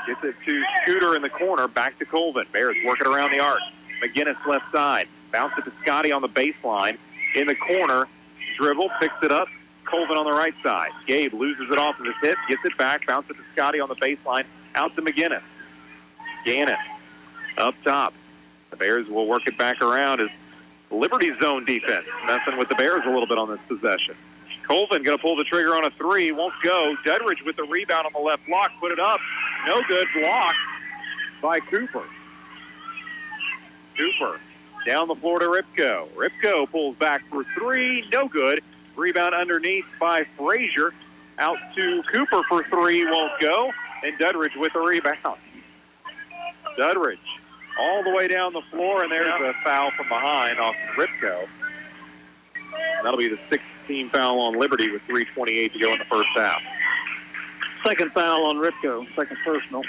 Gets it to Scooter in the corner. Back to Colvin. Bears working around the arc. McGinnis left side. Bounce it to Scotty on the baseline. In the corner. Dribble. Picks it up. Colvin on the right side. Gabe loses it off of his hip. Gets it back. Bounces to Scotty on the baseline. Out to McGinnis. Gannon up top. The Bears will work it back around as Liberty's zone defense messing with the Bears a little bit on this possession. Colvin going to pull the trigger on a 3. Won't go. Dudridge with the rebound on the left block. Put it up. No good. Blocked by Cooper. Cooper down the floor to Ripko. Ripko pulls back for 3. No good. Rebound underneath by Frazier. Out to Cooper for 3. Won't go. And Dudridge with the rebound. Dudridge all the way down the floor, and there's a foul from behind off Ripko. That'll be the 16th foul on Liberty with 3:28 to go in the first half. Second foul on Ripko. Second personal.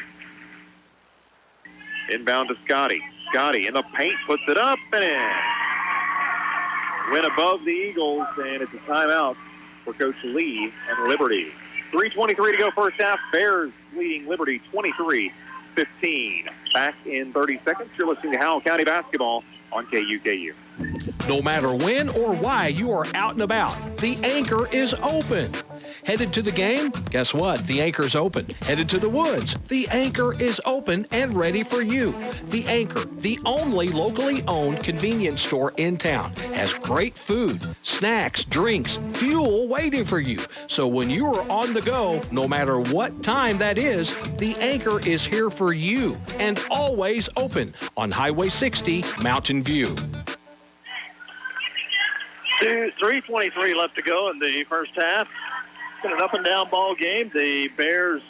Inbound to Scotty. Scotty in the paint, puts it up and in. Went above the Eagles, and it's a timeout for Coach Lee and Liberty. 3:23 to go first half. Bears leading Liberty 23-15. Back in 30 seconds. You're listening to Howell County Basketball on KUKU. No matter when or why you are out and about, the Anchor is open. Headed to the game? Guess what? The Anchor's open. Headed to the woods? The Anchor is open and ready for you. The Anchor, the only locally owned convenience store in town, has great food, snacks, drinks, fuel waiting for you. So when you are on the go, no matter what time that is, the Anchor is here for you and always open on Highway 60, Mountain View. 3:23 left to go in the first half. It's been an up-and-down ball game. The Bears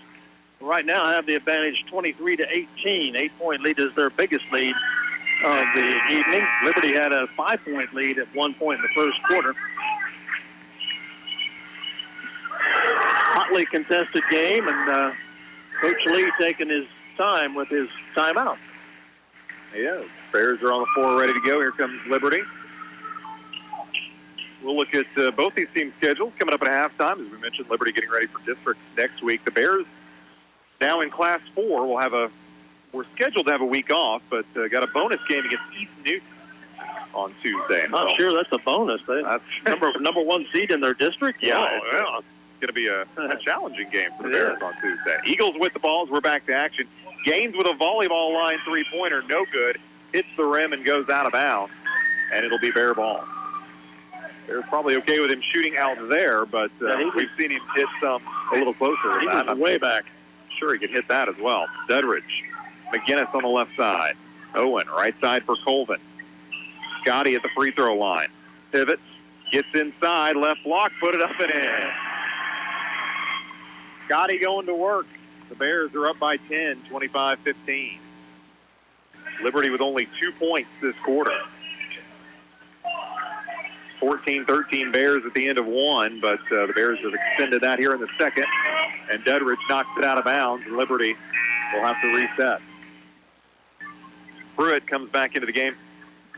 right now have the advantage 23-18. 8-point lead is their biggest lead of the evening. Liberty had a 5-point lead at one point in the first quarter. Hotly contested game, and Coach Lee taking his time with his timeout. Yeah, Bears are on the floor ready to go. Here comes Liberty. We'll look at both these teams' schedules coming up at halftime. As we mentioned, Liberty getting ready for districts next week. The Bears, now in Class 4, we're scheduled to have a week off, but got a bonus game against East Newton on Tuesday. I'm sure that's a bonus. That's number one seed in their district. Yeah, it's going to be a challenging game for the Bears on Tuesday. Eagles with the balls. We're back to action. Gaines with a volleyball line three-pointer, no good. Hits the rim and goes out of bounds, and it'll be Bear ball. They're probably okay with him shooting out there, but we've seen him hit some a little closer. He was way back. Sure, he could hit that as well. Dudridge, McGinnis on the left side. Owen, right side for Colvin. Scotty at the free throw line. Pivots, gets inside, left block, put it up and in. Scotty going to work. The Bears are up by 10, 25-15. Liberty with only 2 points this quarter. 14-13 Bears at the end of one, but the Bears have extended that here in the second, and Dudridge knocks it out of bounds, and Liberty will have to reset. Pruitt comes back into the game.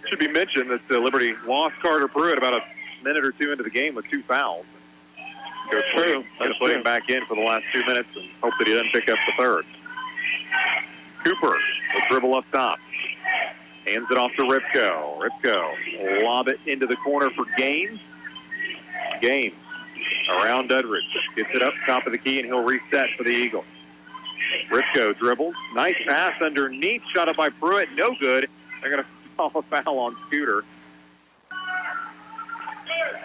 It should be mentioned that Liberty lost Carter Pruitt about a minute or two into the game with 2 fouls. Coach Lee going to put him back in for the last 2 minutes and hope that he doesn't pick up the third. Cooper will dribble up top. Hands it off to Ripko. Ripko lob it into the corner for Gaines. Gaines around Dudridge. Gets it up top of the key, and he'll reset for the Eagles. Ripko dribbles. Nice pass underneath. Shot up by Pruitt. No good. They're going to call a foul on Scooter.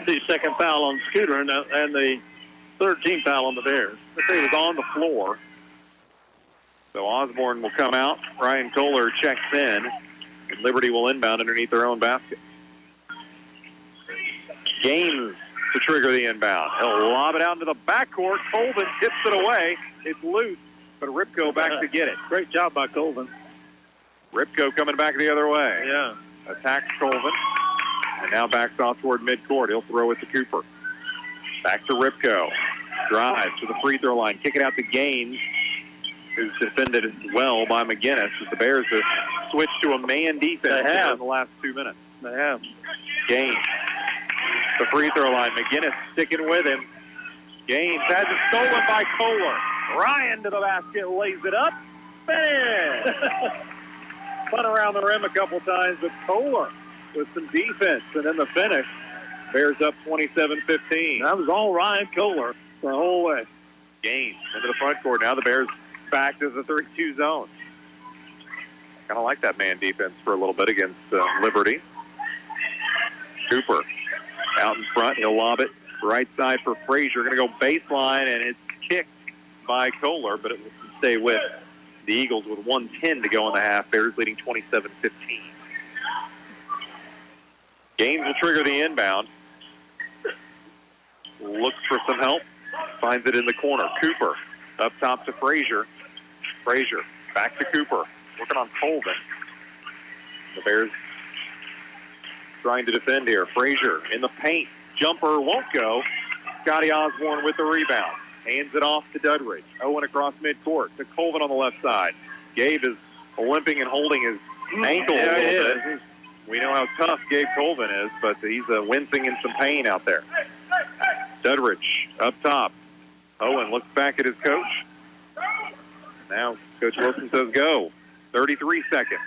The second foul on Scooter and the third team foul on the Bears. He was on the floor. So Osborne will come out. Ryan Kohler checks in. And Liberty will inbound underneath their own basket. Gaines to trigger the inbound. He'll lob it out into the backcourt. Colvin tips it away. It's loose, but Ripko back to get it. Great job by Colvin. Ripko coming back the other way. Yeah. Attacks Colvin. And now backs off toward midcourt. He'll throw it to Cooper. Back to Ripko. Drives to the free throw line. Kick it out to Gaines, who's defended well by McGinnis, as the Bears have switched to a man defense in the last 2 minutes. They have. Gaines, the free throw line. McGinnis sticking with him. Gaines has it stolen by Kohler. Ryan to the basket, lays it up. Finish! Spun around the rim a couple times with Kohler with some defense, and then the finish. Bears up 27-15. That was all Ryan Kohler the whole way. Gaines into the front court. Now the Bears back to the 32 zone. Kind of like that man defense for a little bit against Liberty. Cooper out in front. He'll lob it right side for Frazier. Going to go baseline, and it's kicked by Kohler, but it will stay with the Eagles with 1:10 to go in the half. Bears leading 27-15. Gaines will trigger the inbound. Looks for some help. Finds it in the corner. Cooper up top to Frazier. Frazier back to Cooper. Working on Colvin. The Bears trying to defend here. Frazier in the paint. Jumper won't go. Scotty Osborne with the rebound. Hands it off to Dudridge. Owen across midcourt to Colvin on the left side. Gabe is limping and holding his ankle a little bit. We know how tough Gabe Colvin is, but he's wincing in some pain out there. Dudridge up top. Owen looks back at his coach. Now Coach Wilson says go. 33 seconds.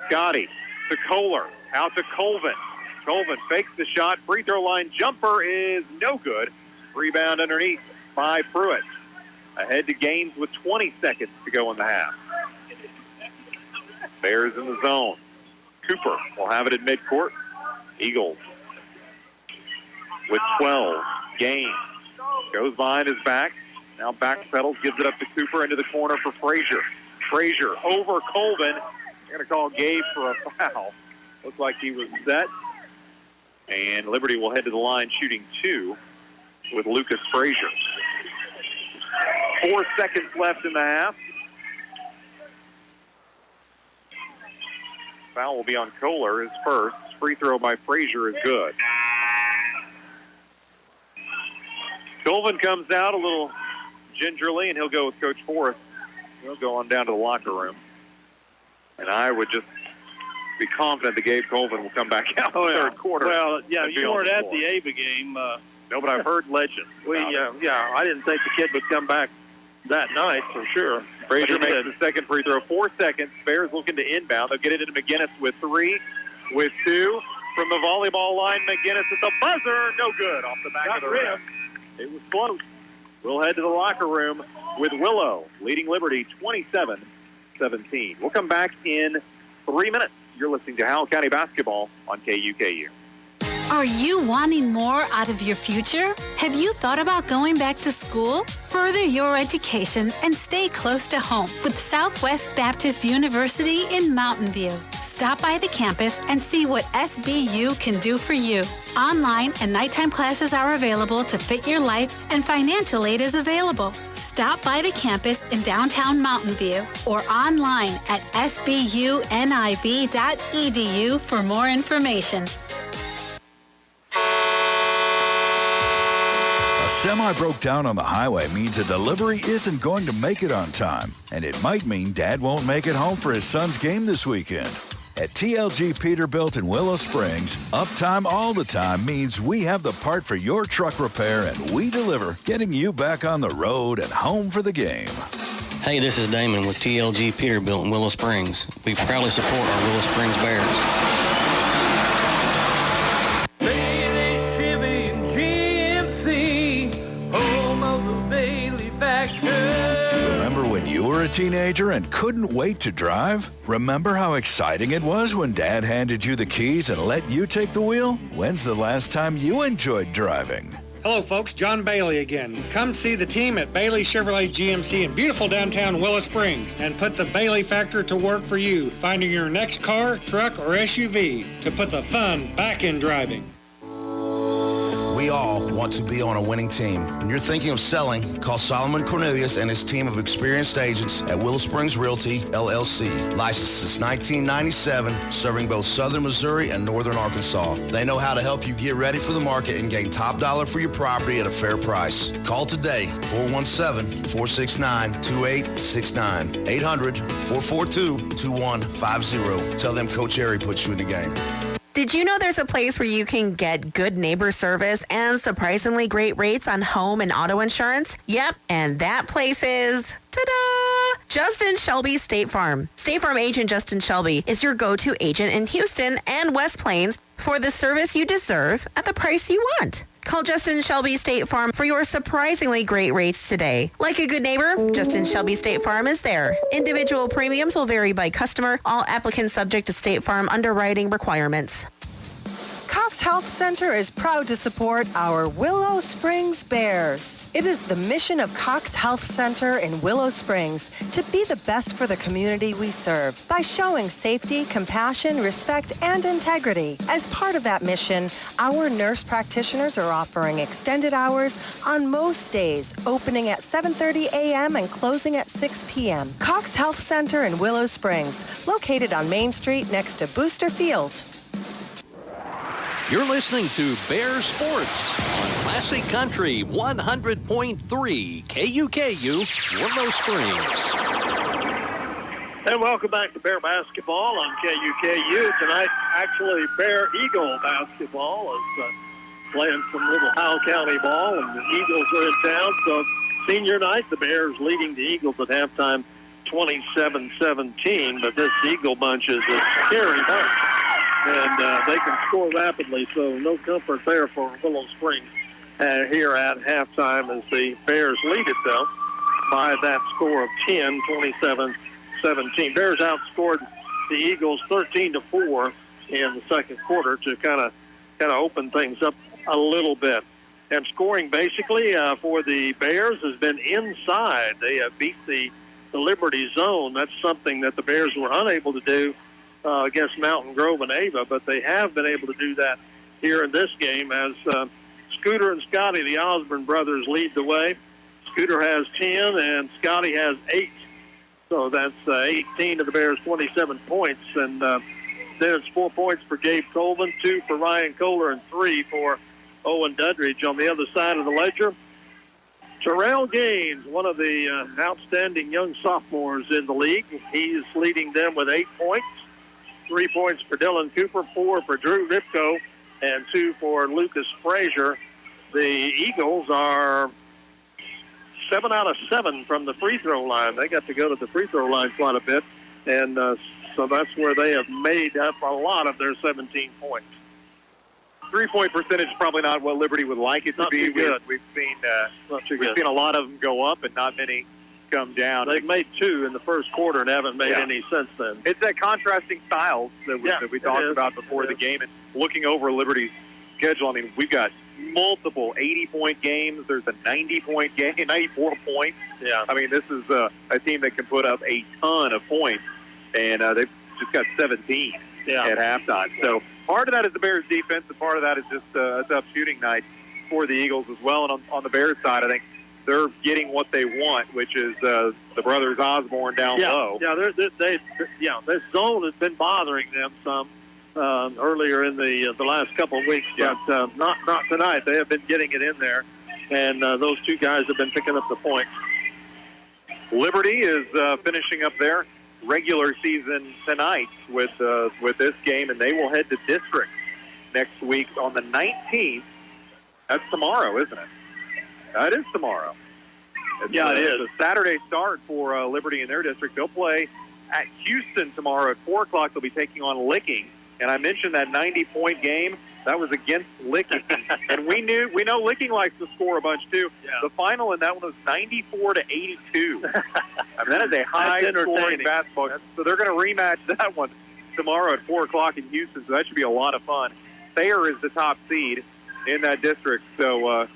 Scotty to Kohler. Out to Colvin. Colvin fakes the shot. Free throw line jumper is no good. Rebound underneath by Pruitt. Ahead to Gaines with 20 seconds to go in the half. Bears in the zone. Cooper will have it at midcourt. Eagles with 12. Gaines goes behind his back. Now backpedals, gives it up to Cooper into the corner for Frazier. Frazier over Colvin. They're going to call Gabe for a foul. Looks like he was set. And Liberty will head to the line shooting 2 with Lucas Frazier. 4 seconds left in the half. Foul will be on Kohler, his first. Free throw by Frazier is good. Colvin comes out a little gingerly, and he'll go with Coach Forrest. He'll go on down to the locker room. And I would just be confident that Gabe Colvin will come back out in the third quarter. Well, yeah, and be you on weren't the at floor. the Ava game. No, but I've heard legends. I didn't think the kid would come back that night for sure. Frazier But he makes the second free throw. 4 seconds. Bears looking to inbound. They'll get it into McGinnis with 3, with 2. From the volleyball line, McGinnis at the buzzer. No good. Off the back of the rim. It was close. We'll head to the locker room with Willow leading Liberty 27-17. We'll come back in 3 minutes. You're listening to Howell County Basketball on KUKU. Are you wanting more out of your future? Have you thought about going back to school? Further your education and stay close to home with Southwest Baptist University in Mountain View. Stop by the campus and see what SBU can do for you. Online and nighttime classes are available to fit your life, and financial aid is available. Stop by the campus in downtown Mountain View or online at sbuniv.edu for more information. A semi broke down on the highway means a delivery isn't going to make it on time, and it might mean Dad won't make it home for his son's game this weekend. At TLG Peterbilt in Willow Springs, uptime all the time means we have the part for your truck repair, and we deliver, getting you back on the road and home for the game. Hey, this is Damon with TLG Peterbilt in Willow Springs. We proudly support our Willow Springs Bears. Bailey Chevy and GMC, home of the Bailey factor. Remember when you were a teenager and couldn't wait to drive? Remember how exciting it was when Dad handed you the keys and let you take the wheel? When's the last time you enjoyed driving? Hello, folks. John Bailey again. Come see the team at Bailey Chevrolet GMC in beautiful downtown Willow Springs and put the Bailey factor to work for you, finding your next car, truck, or SUV to put the fun back in driving. We all want to be on a winning team. When you're thinking of selling, call Solomon Cornelius and his team of experienced agents at Willow Springs Realty, LLC. Licensed since 1997, serving both southern Missouri and northern Arkansas. They know how to help you get ready for the market and gain top dollar for your property at a fair price. Call today, 417-469-2869. 800-442-2150. Tell them Coach Airy put you in the game. Did you know there's a place where you can get good neighbor service and surprisingly great rates on home and auto insurance? Yep, and that place is, ta-da! Justin Shelby State Farm. State Farm agent Justin Shelby is your go-to agent in Houston and West Plains for the service you deserve at the price you want. Call Justin Shelby State Farm for your surprisingly great rates today. Like a good neighbor, Justin Shelby State Farm is there. Individual premiums will vary by customer. All applicants subject to State Farm underwriting requirements. Cox Health Center is proud to support our Willow Springs Bears. It is the mission of Cox Health Center in Willow Springs to be the best for the community we serve by showing safety, compassion, respect, and integrity. As part of that mission, our nurse practitioners are offering extended hours on most days, opening at 7:30 a.m. and closing at 6 p.m. Cox Health Center in Willow Springs, located on Main Street next to Booster Field. You're listening to Bear Sports on Classic Country 100.3 KUKU, Willow Springs. And welcome back to Bear Basketball on KUKU. Tonight, actually, Bear Eagle Basketball is playing some little Howell County ball, and the Eagles are in town. So, senior night, the Bears leading the Eagles at halftime 27-17. But this Eagle bunch is a scary bunch. And they can score rapidly, so no comfort there for Willow Springs here at halftime as the Bears lead it, though, by that score of 10, 27-17. Bears outscored the Eagles 13-4 in the second quarter to kind of open things up a little bit. And scoring basically for the Bears has been inside. They have beat the Liberty zone. That's something that the Bears were unable to do against Mountain Grove and Ava, but they have been able to do that here in this game as Scooter and Scotty, the Osborne brothers, lead the way. Scooter has 10 and Scotty has 8. So that's 18 of the Bears' 27 points. And Then it's 4 points for Gabe Colvin, 2 for Ryan Kohler, and 3 for Owen Dudridge. On the other side of the ledger, Terrell Gaines, one of the outstanding young sophomores in the league. He's leading them with 8 points. 3 points for Dylan Cooper, 4 for Drew Ripko, and 2 for Lucas Frazier. The Eagles are 7 out of 7 from the free throw line. They got to go to the free throw line quite a bit, and so that's where they have made up a lot of their 17 points. 3-point percentage is probably not what Liberty would like it to be. We've seen a lot of them go up and not many come down. They've made 2 in the first quarter and haven't made any since then. It's that contrasting styles that we talked about before the game. And looking over Liberty's schedule, I mean, we've got multiple 80-point games. There's a 90-point game, 94 points. Yeah. I mean, this is a team that can put up a ton of points, and they've just got 17 at halftime. So part of that is the Bears' defense, and part of that is just a tough shooting night for the Eagles as well. And on the Bears' side, I think they're getting what they want, which is the brothers Osborne down low. Yeah, this zone has been bothering them some earlier in the last couple of weeks, but not tonight. They have been getting it in there, and those 2 guys have been picking up the points. Liberty is finishing up their regular season tonight with this game, and they will head to district next week on the 19th. That's tomorrow, isn't it? It is tomorrow. It is. It's a Saturday start for Liberty in their district. They'll play at Houston tomorrow at 4 o'clock. They'll be taking on Licking. And I mentioned that 90-point game. That was against Licking. And we know Licking likes to score a bunch, too. Yeah. The final in that one was 94-82. I mean, that is a high-scoring basketball. So they're going to rematch that one tomorrow at 4 o'clock in Houston. So that should be a lot of fun. Thayer is the top seed in that district. So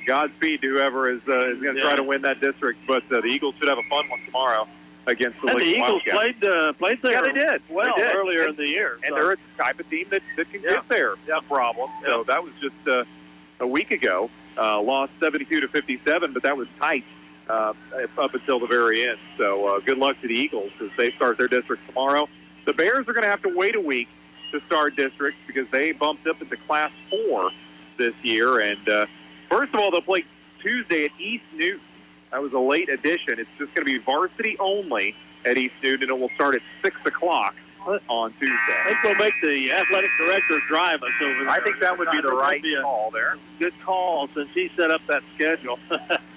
Godspeed to whoever is going to try to win that district. But the Eagles should have a fun one tomorrow against the Licking Eagles played there. Yeah, they did. Well, earlier in the year. And they're a type of team that can get there. No problem. So that was just a week ago. Lost 72-57, but that was tight up until the very end. So good luck to the Eagles as they start their district tomorrow. The Bears are going to have to wait a week to start districts because they bumped up into Class 4 this year. And first of all, they'll play Tuesday at East Newton. That was a late addition. It's just going to be varsity only at East Newton, and it will start at 6 o'clock on Tuesday. I think we'll make the athletic director drive us over there. I think that would be the right call there. Good call since he set up that schedule.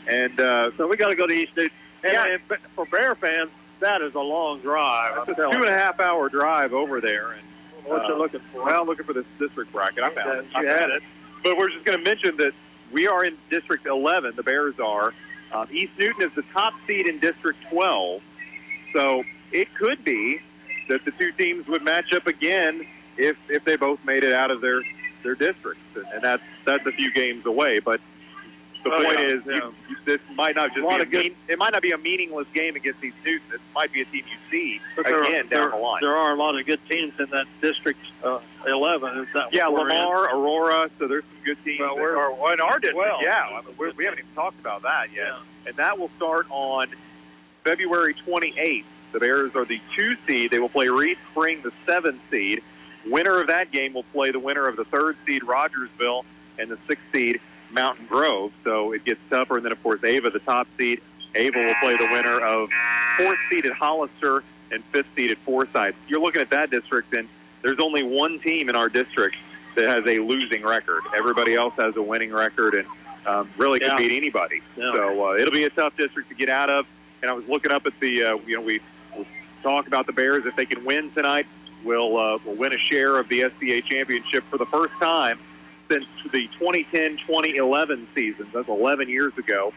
And so we got to go to East Newton. And for Bear fans, that is a long drive. It's a 2.5-hour drive over there. And what you looking for? Well, looking for this district bracket. I found it. You had it. But we're just going to mention that we are in District 11. The Bears are. East Newton is the top seed in District 12. So it could be that the 2 teams would match up again if they both made it out of their districts. And that's a few games away. But the point is, this might not just be it might not be a meaningless game against East Newton. It might be a team you see again down the line. There are a lot of good teams in that District 11. Is that Lamar, Aurora. So there's some good teams. Well, we're in our district. Well, I mean, we haven't even talked about that yet. Yeah. And that will start on February 28th. The Bears are the 2 seed. They will play Reed Spring, the 7 seed. Winner of that game will play the winner of the 3rd seed, Rogersville, and the 6th seed, Mountain Grove. So it gets tougher. And then, of course, Ava, the top seed. Ava will play the winner of 4th seed at Hollister and 5th seed at Forsyth. You're looking at that district, and there's only 1 team in our district that has a losing record. Everybody else has a winning record and really can beat anybody. Yeah. So it'll be a tough district to get out of. And I was looking up at the, we'll talk about the Bears. If they can win tonight, we'll win a share of the SCA championship for the first time since the 2010-2011 season. That's 11 years ago.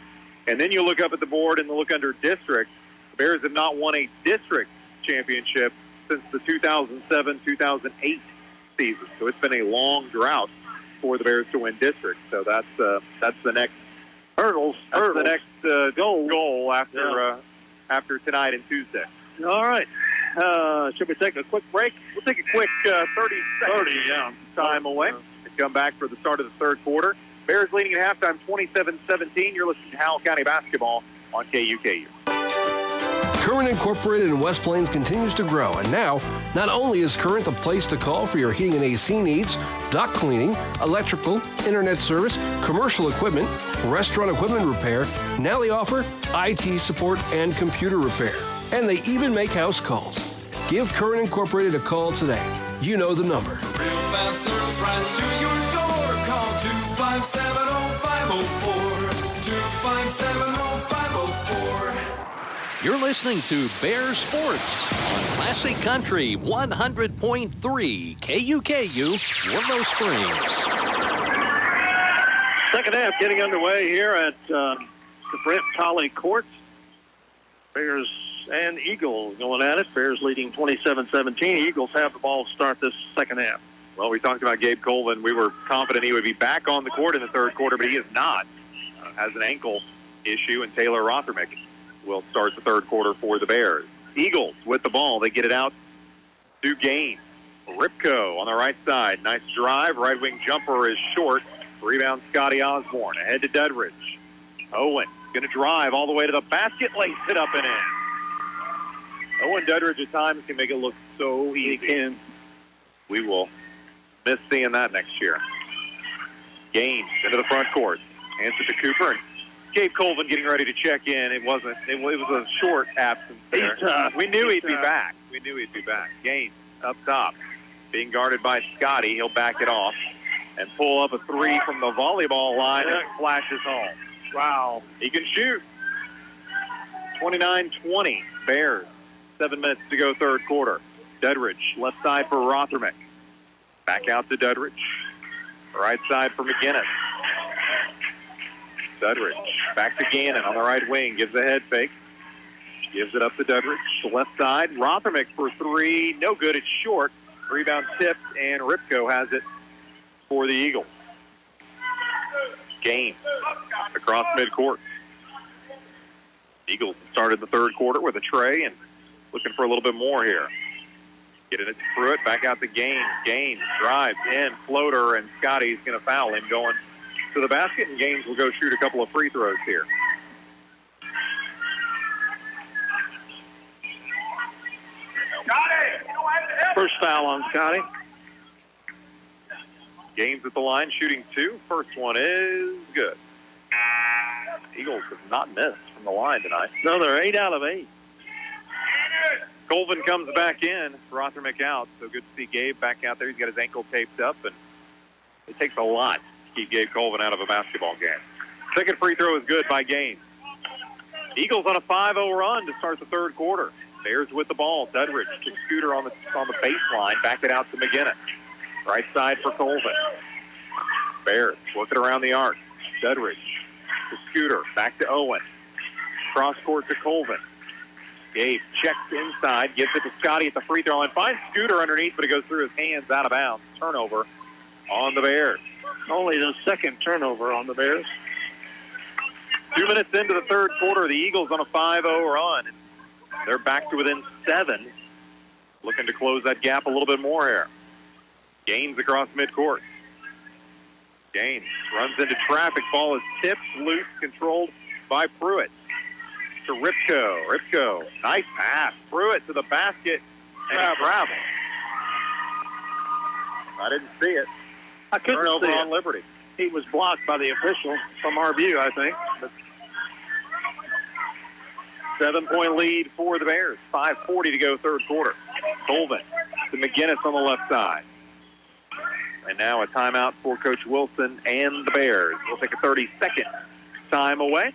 And then you look up at the board and look under district. The Bears have not won a district championship since the 2007-2008 season. So it's been a long drought for the Bears to win district. So that's the next hurdles. The next goal after tonight and Tuesday. All right. Should we take a quick break? We'll take a quick 30 time away and come back for the start of the 3rd quarter. Bears leading at halftime 27-17. You're listening to Howell County Basketball on KUKU. Current Incorporated in West Plains continues to grow, and now, not only is Current the place to call for your heating and AC needs, dock cleaning, electrical, internet service, commercial equipment, restaurant equipment repair, now they offer IT support and computer repair. And they even make house calls. Give Current Incorporated a call today. You know the number. Real fast service right to your door. Call 257-0504. 257-0504. You're listening to Bear Sports on Classic Country 100.3 KUKU, Willow Springs. Second half getting underway here at the Brent Tolley Courts. Bears and Eagles going at it. Bears leading 27-17. Eagles have the ball to start this second half. Well, we talked about Gabe Colvin. We were confident he would be back on the court in the third quarter, but he is not. Has an ankle issue, and Taylor Rothermick will start the third quarter for the Bears. Eagles with the ball. They get it out to Gaines. Ripko on the right side. Nice drive. Right wing jumper is short. Rebound Scotty Osborne. Ahead to Dudridge. Owen going to drive all the way to the basket. Lays it up and in. Owen Dudridge at times can make it look so easy. He can. We will miss seeing that next year. Gaines into the front court. Hands it to Cooper. And Gabe Colvin getting ready to check in. It was a short absence there. We knew he'd be back. Gaines up top. Being guarded by Scotty. He'll back it off and pull up a three from the volleyball line and flashes home. Wow. He can shoot. 29-20. Bears. 7 minutes to go third quarter. Dudridge, left side for Rothermick. Back out to Dudridge. Right side for McGinnis. Dudridge back to Gannon on the right wing. Gives a head fake. Gives it up to Dudridge. The left side. Rothermick for three. No good. It's short. Rebound tipped, and Ripko has it for the Eagles. Gaines across midcourt. Eagles started the third quarter with a tray and looking for a little bit more here. Getting it to Pruitt, back out to Gaines. Gaines drives in, floater, and Scotty's going to foul him going to the basket, and Gaines will go shoot a couple of free throws here. First foul on Scotty. Gaines at the line, shooting two. First one is good. Eagles have not missed from the line tonight. No, they're 8 out of 8. Colvin comes back in. Rothermick out. So good to see Gabe back out there. He's got his ankle taped up, and it takes a lot to keep Gabe Colvin out of a basketball game. Second free throw is good by Gaines. Eagles on a 5-0 run to start the third quarter. Bears with the ball. Dudridge to Scooter on the baseline. Back it out to McGinnis. Right side for Colvin. Bears working around the arc. Dudridge to Scooter. Back to Owen. Cross court to Colvin. Gabe checks inside, gives it to Scotty at the free throw line. Finds Scooter underneath, but it goes through his hands out of bounds. Turnover on the Bears. Only the second turnover on the Bears. 2 minutes into the third quarter, the Eagles on a 5-0 run. They're back to within 7. Looking to close that gap a little bit more here. Gaines across midcourt. Gaines runs into traffic. Ball is tipped, loose, controlled by Pruitt. To Ripko. Ripko, nice pass. Pruitt to the basket and travel. I didn't see it. I couldn't Turnover see it. on Liberty. He was blocked by the official from our view, I think. But 7-point lead for the Bears. 5:40 to go third quarter. Colvin to McGinnis on the left side. And now a timeout for Coach Wilson and the Bears. We'll take a 30-second time away.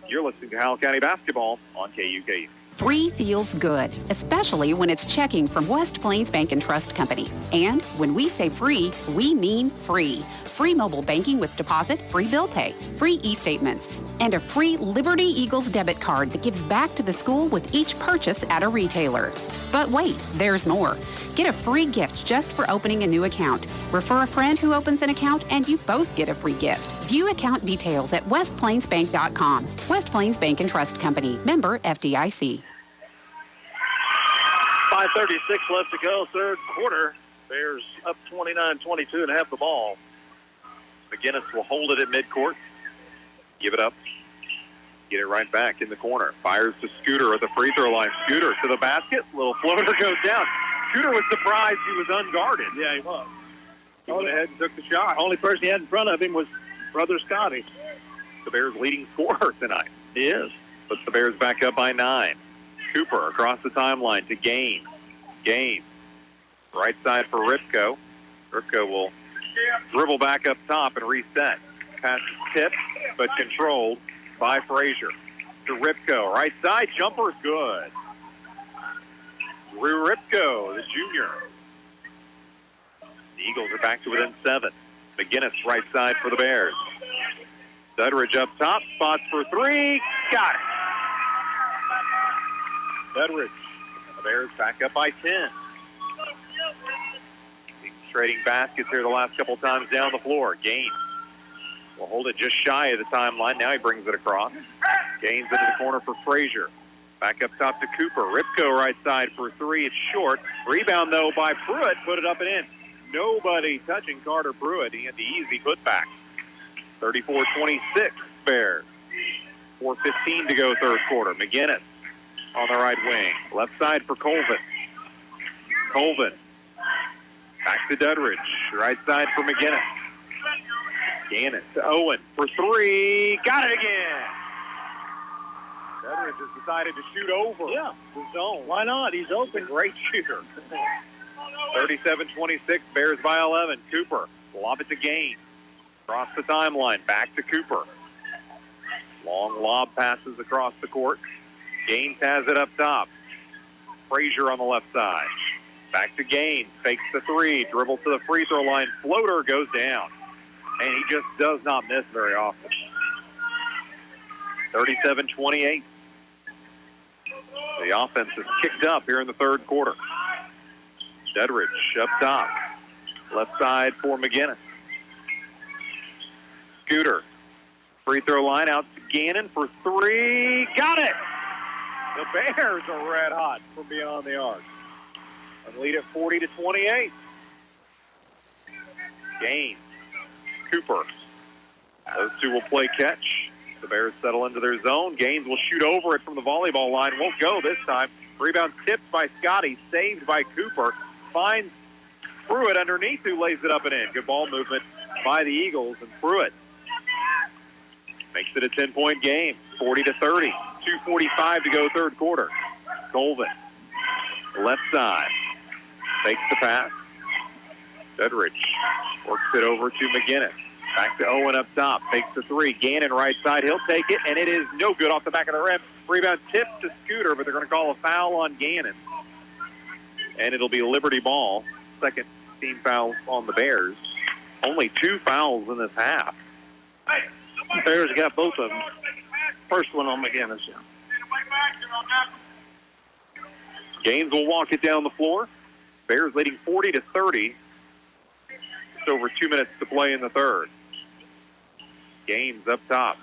You're listening to Howell County Basketball on KUKU. Free feels good, especially when it's checking from West Plains Bank and Trust Company. And when we say free, we mean free. Free mobile banking with deposit, free bill pay, free e-statements, and a free Liberty Eagles debit card that gives back to the school with each purchase at a retailer. But wait, there's more. Get a free gift just for opening a new account. Refer a friend who opens an account and you both get a free gift. View account details at westplainsbank.com. West Plains Bank and Trust Company. Member FDIC. 5:36 left to go, third quarter. Bears up 29-22 and have the ball. McGinnis will hold it at midcourt. Give it up Get it right back in the corner. Fires to Scooter at the free throw line. Scooter to the basket. Little floater goes down. Scooter was surprised he was unguarded. Yeah, he was. He went ahead and took the shot. Only person he had in front of him was brother Scotty. The Bears' leading scorer tonight. He is. Puts the Bears back up by 9. Cooper across the timeline to Gaines. Gaines. Right side for Ripko. Ripko will dribble back up top and reset. Pass is tipped, but controlled by Frazier. To Ripko. Right side. Jumper's good. Drew Ripko, the junior. The Eagles are back to within 7. McGinnis right side for the Bears. Dudridge up top. Spots for 3. Got it. Dudridge. The Bears back up by 10. Trading baskets here the last couple times down the floor. Gaines will hold it just shy of the timeline. Now he brings it across. Gaines into the corner for Frazier. Back up top to Cooper. Ripko right side for 3. It's short. Rebound, though, by Pruitt. Put it up and in. Nobody touching Carter Pruitt. He had the easy putback. 34-26 Bears. 4:15 to go third quarter. McGinnis on the right wing. Left side for Colvin. Colvin. Back to Dudridge. Right side for McGinnis. Gannon to Owen for 3. Got it again. Dudridge has decided to shoot over the zone. Why not? He's open. Great shooter. 37-26, Bears by 11. Cooper, lob it to Gaines. Across the timeline, back to Cooper. Long lob passes across the court. Gaines has it up top. Frazier on the left side. Back to Gaines, fakes the 3, dribbles to the free throw line. Floater goes down. And he just does not miss very often. 37-28. The offense is kicked up here in the third quarter. Dudridge up top. Left side for McGinnis. Scooter. Free throw line out to Gannon for 3. Got it! The Bears are red hot from beyond the arc. And lead at 40-28. Gaines. Cooper. Those two will play catch. The Bears settle into their zone. Gaines will shoot over it from the volleyball line. Won't go this time. Rebound tipped by Scotty. Saved by Cooper. Finds Pruitt underneath, who lays it up and in. Good ball movement by the Eagles. And Pruitt makes it a 10-point game. 40-30. 2:45 to go third quarter. Colvin. Left side. Takes the pass. Dudridge works it over to McGinnis. Back to Owen up top. Takes the 3. Gannon right side. He'll take it, and it is no good off the back of the rim. Rebound tipped to Scooter, but they're going to call a foul on Gannon. And it'll be Liberty ball. Second team foul on the Bears. Only 2 fouls in this half. The Bears got both of them. First one on McGinnis. Gaines will walk it down the floor. Bears leading 40-30. Just over 2 minutes to play in the third. Gaines up top.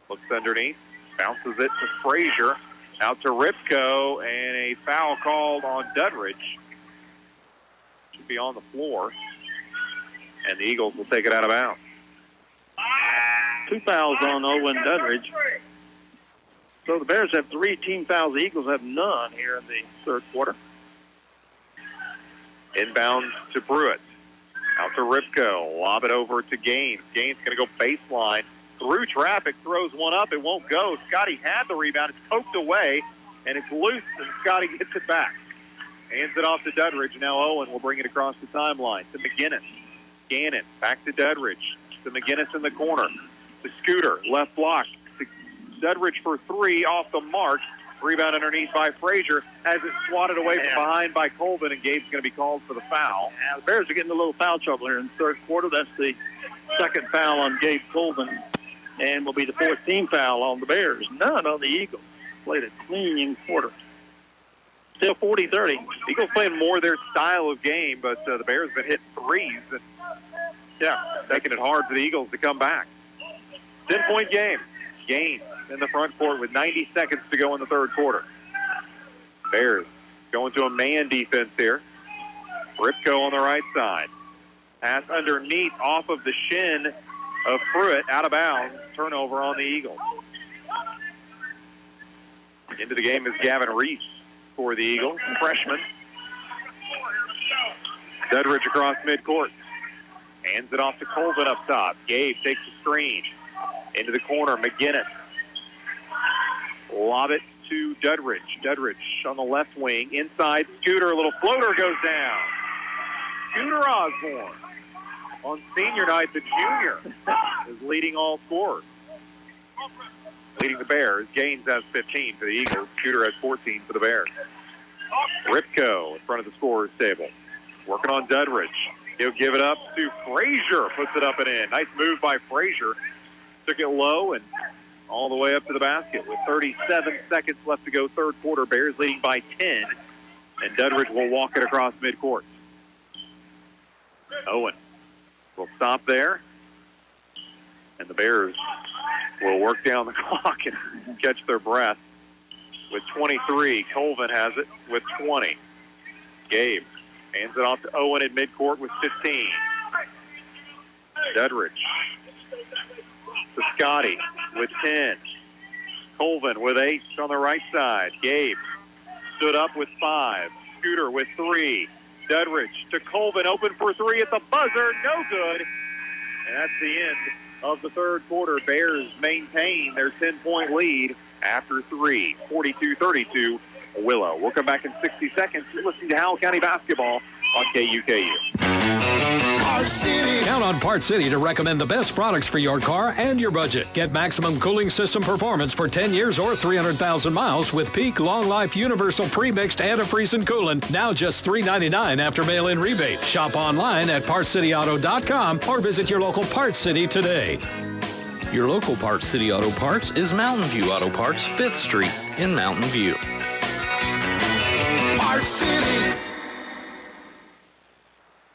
Looks underneath. Bounces it to Frazier. Out to Ripko. And a foul called on Dudridge. Should be on the floor. And the Eagles will take it out of bounds. 2 fouls on Owen Dudridge. So the Bears have 3 team fouls. The Eagles have none here in the third quarter. Inbound to Pruitt. Out to Ripko. Lob it over to Gaines. Gaines going to go baseline. Through traffic. Throws one up. It won't go. Scotty had the rebound. It's poked away. And it's loose. And Scotty gets it back. Hands it off to Dudridge. Now Owen will bring it across the timeline to McGinnis. Gannon. Back to Dudridge. To McGinnis in the corner. To Scooter. Left block. To Dudridge for 3. Off the mark. Rebound underneath by Frazier. Has it swatted away from behind by Colvin, and Gabe's going to be called for the foul. Yeah, the Bears are getting a little foul trouble here in the third quarter. That's the second foul on Gabe Colvin, and will be the 14th foul on the Bears. None on the Eagles. Played a clean quarter. Still 40-30. Eagles playing more their style of game, but the Bears have been hitting threes. And, making it hard for the Eagles to come back. 10-point game. Gaines in the front court with 90 seconds to go in the third quarter. Bears going to a man defense here. Ripko on the right side. Pass underneath off of the shin of Pruitt, out of bounds. Turnover on the Eagles. Into the game is Gavin Reese for the Eagles, freshman. Dudridge across midcourt. Hands it off to Colvin up top. Gabe takes the screen. Into the corner, McGinnis. Lob it to Dudridge. Dudridge on the left wing. Inside, Scooter. A little floater goes down. Scooter Osborne on senior night, the junior, is leading all scorers. Leading the Bears. Gaines has 15 for the Eagles. Scooter has 14 for the Bears. Ripko in front of the scorer's table. Working on Dudridge. He'll give it up to Frazier. Puts it up and in. Nice move by Frazier. Took it low and all the way up to the basket with 37 seconds left to go, third quarter. Bears leading by 10. And Dudridge will walk it across midcourt. Owen will stop there. And the Bears will work down the clock and catch their breath. With 23, Colvin has it with 20. Gabe hands it off to Owen in midcourt with 15. Dudridge to Scotty with 10. Colvin with 8 on the right side. Gabe stood up with 5. Scooter with 3. Dudridge to Colvin, open for 3 at the buzzer. No good. And that's the end of the third quarter. Bears maintain their 10-point lead after 3, 42-32, Willow. We'll come back in 60 seconds. You're listening to Howell County Basketball on KUKU. Count on Part City to recommend the best products for your car and your budget. Get maximum cooling system performance for 10 years or 300,000 miles with Peak Long Life Universal Pre-Mixed Antifreeze and Coolant. Now just $3.99 after mail-in rebate. Shop online at PartsCityAuto.com or visit your local Parts City today. Your local Parts City Auto Parts is Mountain View Auto Parts, 5th Street in Mountain View. Parts City.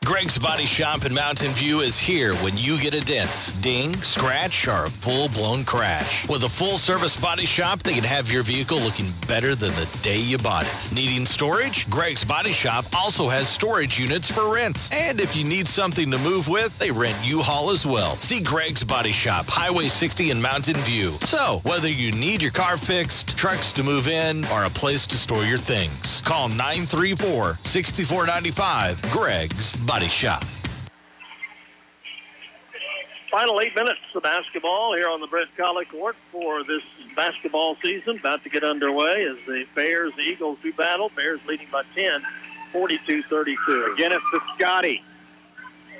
Greg's Body Shop in Mountain View is here when you get a dent, ding, scratch, or a full-blown crash. With a full-service body shop, they can have your vehicle looking better than the day you bought it. Needing storage? Greg's Body Shop also has storage units for rent. And if you need something to move with, they rent U-Haul as well. See Greg's Body Shop, Highway 60 in Mountain View. So, whether you need your car fixed, trucks to move in, or a place to store your things, call 934-6495, Greg's Body Shop. Final 8 minutes of basketball here on the Brett Colley court for this basketball season. About to get underway as the Bears, the Eagles do battle. Bears leading by 10, 42-32. Again, it's to Scotty.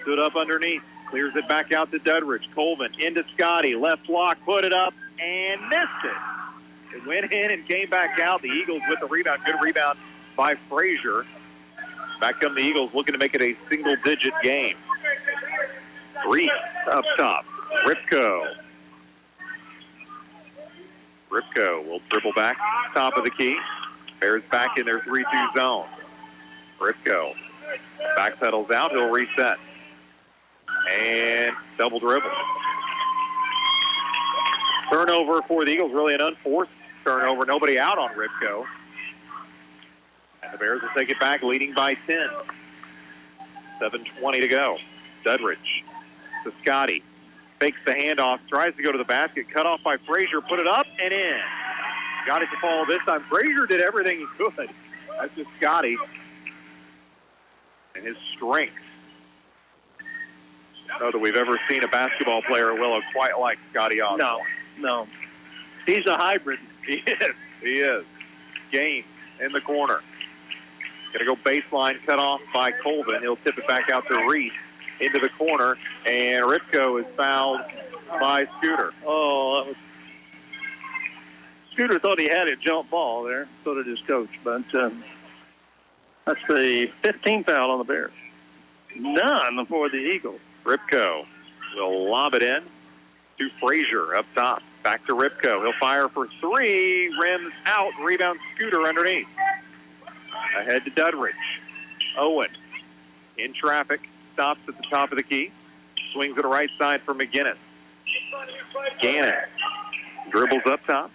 Stood up underneath. Clears it back out to Dudridge. Colvin into Scotty. Left block, put it up, and missed it. It went in and came back out. The Eagles with the rebound. Good rebound by Frazier. Back come the Eagles looking to make it a single-digit game. Reese up top. Ripko will dribble back top of the key. Bears back in their 3-2 zone. Ripko backpedals out. He'll reset. And double dribble. Turnover for the Eagles. Really an unforced turnover. Nobody out on Ripko. And the Bears will take it back, leading by 10. 7:20 to go. Dudridge to Scotty. Fakes the handoff, tries to go to the basket, cut off by Frazier, put it up and in. Got it to fall this time. Frazier did everything he could. That's just Scotty and his strength. I don't know that we've ever seen a basketball player at Willow quite like Scotty Osborne. No. He's a hybrid. He is. Gaines in the corner. Going to go baseline, cut off by Colvin. He'll tip it back out to Reese into the corner, and Ripko is fouled by Scooter. Oh, that was... Scooter thought he had a jump ball there. So did his coach. But that's the 15th foul on the Bears. None for the Eagles. Ripko will lob it in to Frazier up top. Back to Ripko. He'll fire for 3. Rims out. Rebound Scooter underneath. Ahead to Dudridge. Owen in traffic. Stops at the top of the key. Swings to the right side for McGinnis. Gannon dribbles up top.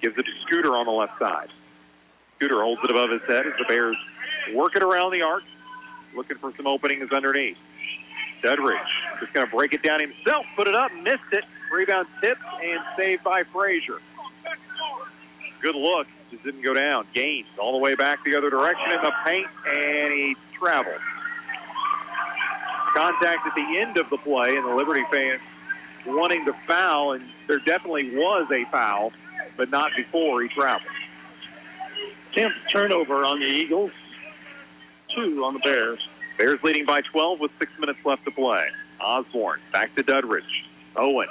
Gives it to Scooter on the left side. Scooter holds it above his head as the Bears work it around the arc. Looking for some openings underneath. Dudridge just going to break it down himself. Put it up. Missed it. Rebound tipped and saved by Frazier. Good look. Just didn't go down. Gaines all the way back the other direction in the paint, and he traveled. Contact at the end of the play, and the Liberty fans wanting to foul, and there definitely was a foul, but not before he traveled. 10th turnover on the Eagles, 2 on the Bears. Bears leading by 12 with 6 minutes left to play. Osborne back to Dudridge. Owen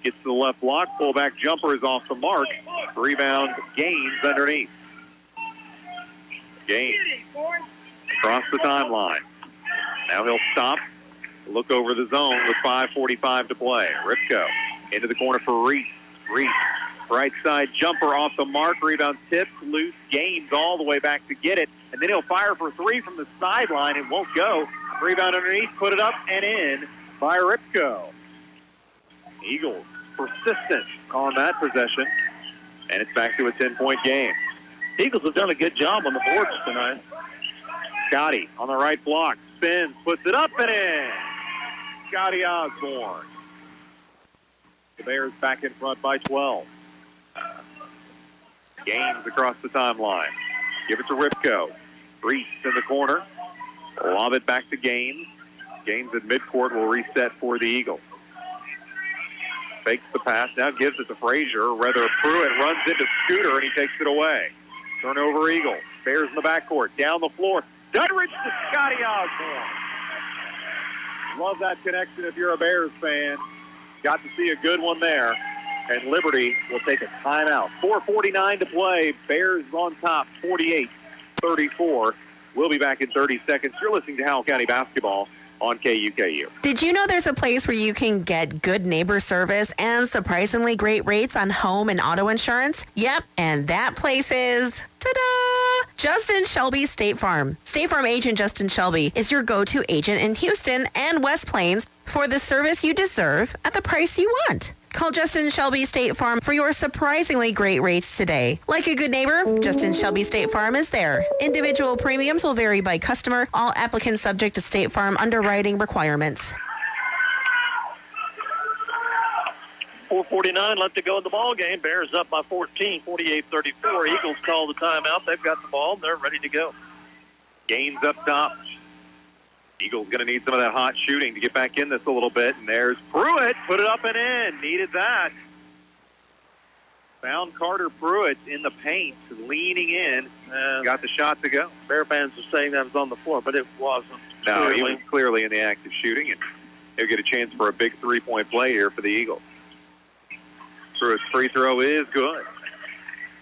gets to the left block. Pullback jumper is off the mark. Rebound Gaines underneath. Gaines across the timeline. Now he'll stop. Look over the zone with 5:45 to play. Ripko into the corner for Reese. Reese, right side jumper off the mark. Rebound tipped loose. Gaines all the way back to get it. And then he'll fire for 3 from the sideline. It won't go. Rebound underneath. Put it up and in by Ripko. Eagles persistent on that possession. And it's back to a 10-point game. Eagles have done a good job on the boards tonight. Scotty on the right block. Spins. Puts it up and in. Scotty Osborne. The Bears back in front by 12. Gaines across the timeline. Give it to Ripko. Reese in the corner. Lob it back to Gaines. Gaines at midcourt will reset for the Eagles. Fakes the pass. Now gives it to Frazier. Rather, Pruitt runs into Scooter, and he takes it away. Turnover Eagles. Bears in the backcourt. Down the floor. Dudridge to Scotty Osborne. Love that connection if you're a Bears fan. Got to see a good one there. And Liberty will take a timeout. 4:49 to play. Bears on top, 48-34. We'll be back in 30 seconds. You're listening to Howell County Basketball on KUKU. Did you know there's a place where you can get good neighbor service and surprisingly great rates on home and auto insurance? Yep, and that place is, ta-da! Justin Shelby State Farm. State Farm agent Justin Shelby is your go-to agent in Houston and West Plains for the service you deserve at the price you want. Call Justin Shelby State Farm for your surprisingly great rates today. Like a good neighbor, Justin Shelby State Farm is there. Individual premiums will vary by customer. All applicants subject to State Farm underwriting requirements. 4:49 left to go in the ball game. Bears up by 14, 48-34. Eagles call the timeout. They've got the ball. They're ready to go. Gaines up top. Eagles going to need some of that hot shooting to get back in this a little bit. And there's Pruitt. Put it up and in. Needed that. Found Carter Pruitt in the paint, leaning in. Got the shot to go. Bear fans are saying that was on the floor, but it wasn't. No, he was clearly in the act of shooting, and he'll get a chance for a big three-point play here for the Eagles. Pruitt's free throw is good.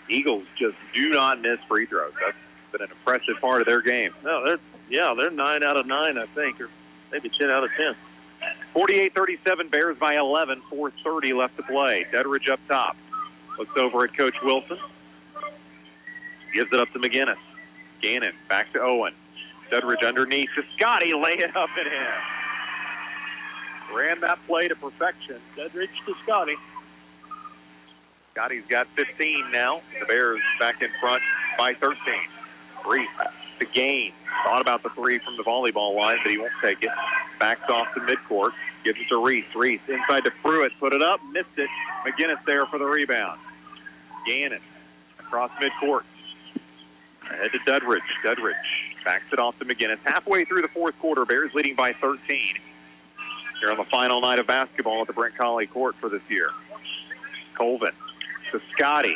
Eagles just do not miss free throws. That's been an impressive part of their game. No, they're 9 out of 9, I think, or maybe 10 out of 10. 48-37, Bears by 11, 4:30 left to play. Dudridge up top. Looks over at Coach Wilson. Gives it up to McGinnis. Gannon back to Owen. Dudridge underneath to Scotty. Lay it up and in. Ran that play to perfection. Dudridge to Scotty. Scotty's got 15 now. The Bears back in front by 13. Reese to Gaines. Thought about the three from the volleyball line, but he won't take it. Backs off to midcourt. Gives it to Reese. Reese inside to Pruitt. Put it up. Missed it. McGinnis there for the rebound. Gannon across midcourt. Ahead to Dudridge. Dudridge backs it off to McGinnis. Halfway through the fourth quarter, Bears leading by 13. Here on the final night of basketball at the Brent Colley Court for this year. Colvin to Scotty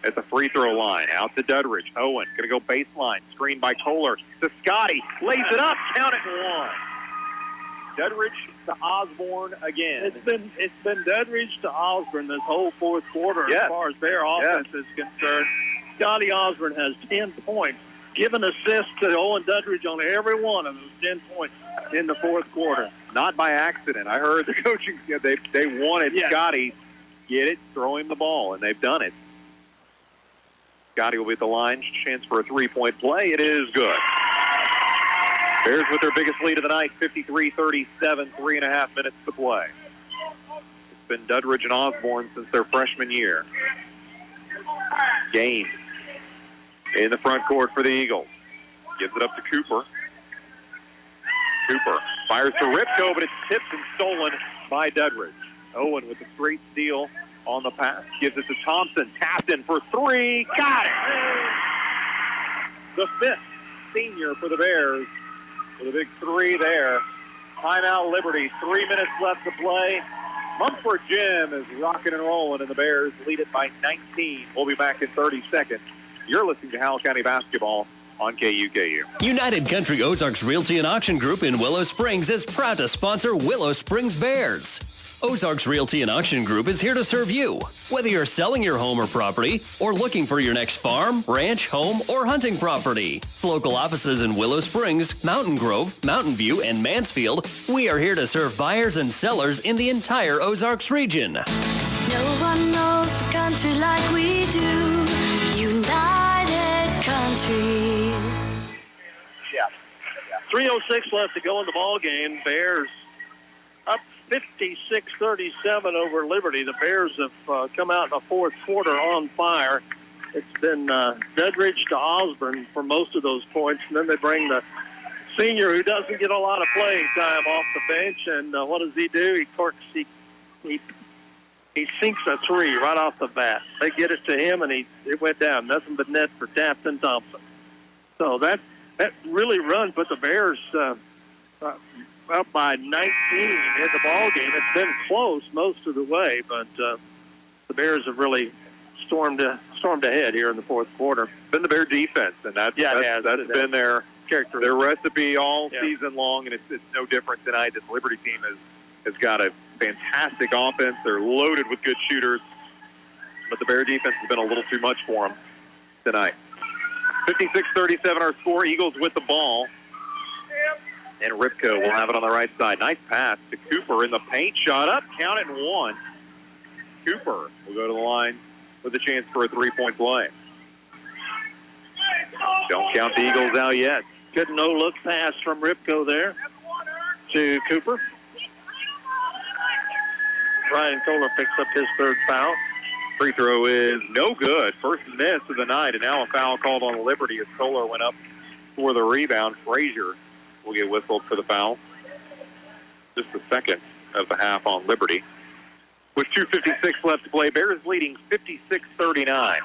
at the free throw line. Out to Dudridge. Owen going to go baseline. Screen by Kohler to Scotty. Lays it up. Count it one. Dudridge to Osborne again. It's been Dudridge to Osborne this whole fourth quarter as far as their offense is concerned. Scotty Osborne has 10 points. Given assists to Owen Dudridge on every one of those 10 points in the fourth quarter. Not by accident. I heard the coaching, they wanted Scotty get it, throw him the ball, and they've done it. Scotty will be at the line. Chance for a three-point play. It is good. Bears with their biggest lead of the night, 53-37, 3.5 minutes to play. It's been Dudridge and Osborne since their freshman year. Gaines in the front court for the Eagles. Gives it up to Cooper. Cooper fires to Ripko, but it's tipped and stolen by Dudridge. Owen with the straight steal on the pass. Gives it to Thompson. Tapped in for three. Got it. The fifth senior for the Bears with a big three there. Timeout Liberty. 3 minutes left to play. Mumford Gym is rocking and rolling, and the Bears lead it by 19. We'll be back in 30 seconds. You're listening to Howell County Basketball on KUKU. United Country Ozarks Realty and Auction Group in Willow Springs is proud to sponsor Willow Springs Bears. Ozarks Realty and Auction Group is here to serve you. Whether you're selling your home or property or looking for your next farm, ranch, home, or hunting property. Local offices in Willow Springs, Mountain Grove, Mountain View, and Mansfield, we are here to serve buyers and sellers in the entire Ozarks region. No one knows the country like we do. United Country. Yeah. 3:06 left to go in the ball game. Bears up 56-37 over Liberty. The Bears have come out in the fourth quarter on fire. It's been Dedridge to Osborne for most of those points, and then they bring the senior who doesn't get a lot of playing time off the bench, and what does he do? He sinks a three right off the bat. They get it to him, and it went down. Nothing but net for Tapton Thompson. So that really run put the Bears up by 19 in the ball game. It's been close most of the way, but the Bears have really stormed ahead here in the fourth quarter. Been the Bear defense, and that's been their recipe all season long, and it's no different tonight. This Liberty team has got a fantastic offense. They're loaded with good shooters, but the Bear defense has been a little too much for them tonight. 56-37 our score. Eagles with the ball. And Ripko will have it on the right side. Nice pass to Cooper in the paint. Shot up. Count it and one. Cooper will go to the line with a chance for a three-point play. Don't count the Eagles out yet. Good no-look pass from Ripko there to Cooper. Ryan Kohler picks up his third foul. Free throw is no good. First miss of the night, and now a foul called on Liberty as Kohler went up for the rebound. Frazier will get whistled for the foul. Just the second of the half on Liberty. With 2:56 left to play, Bears leading 56-39.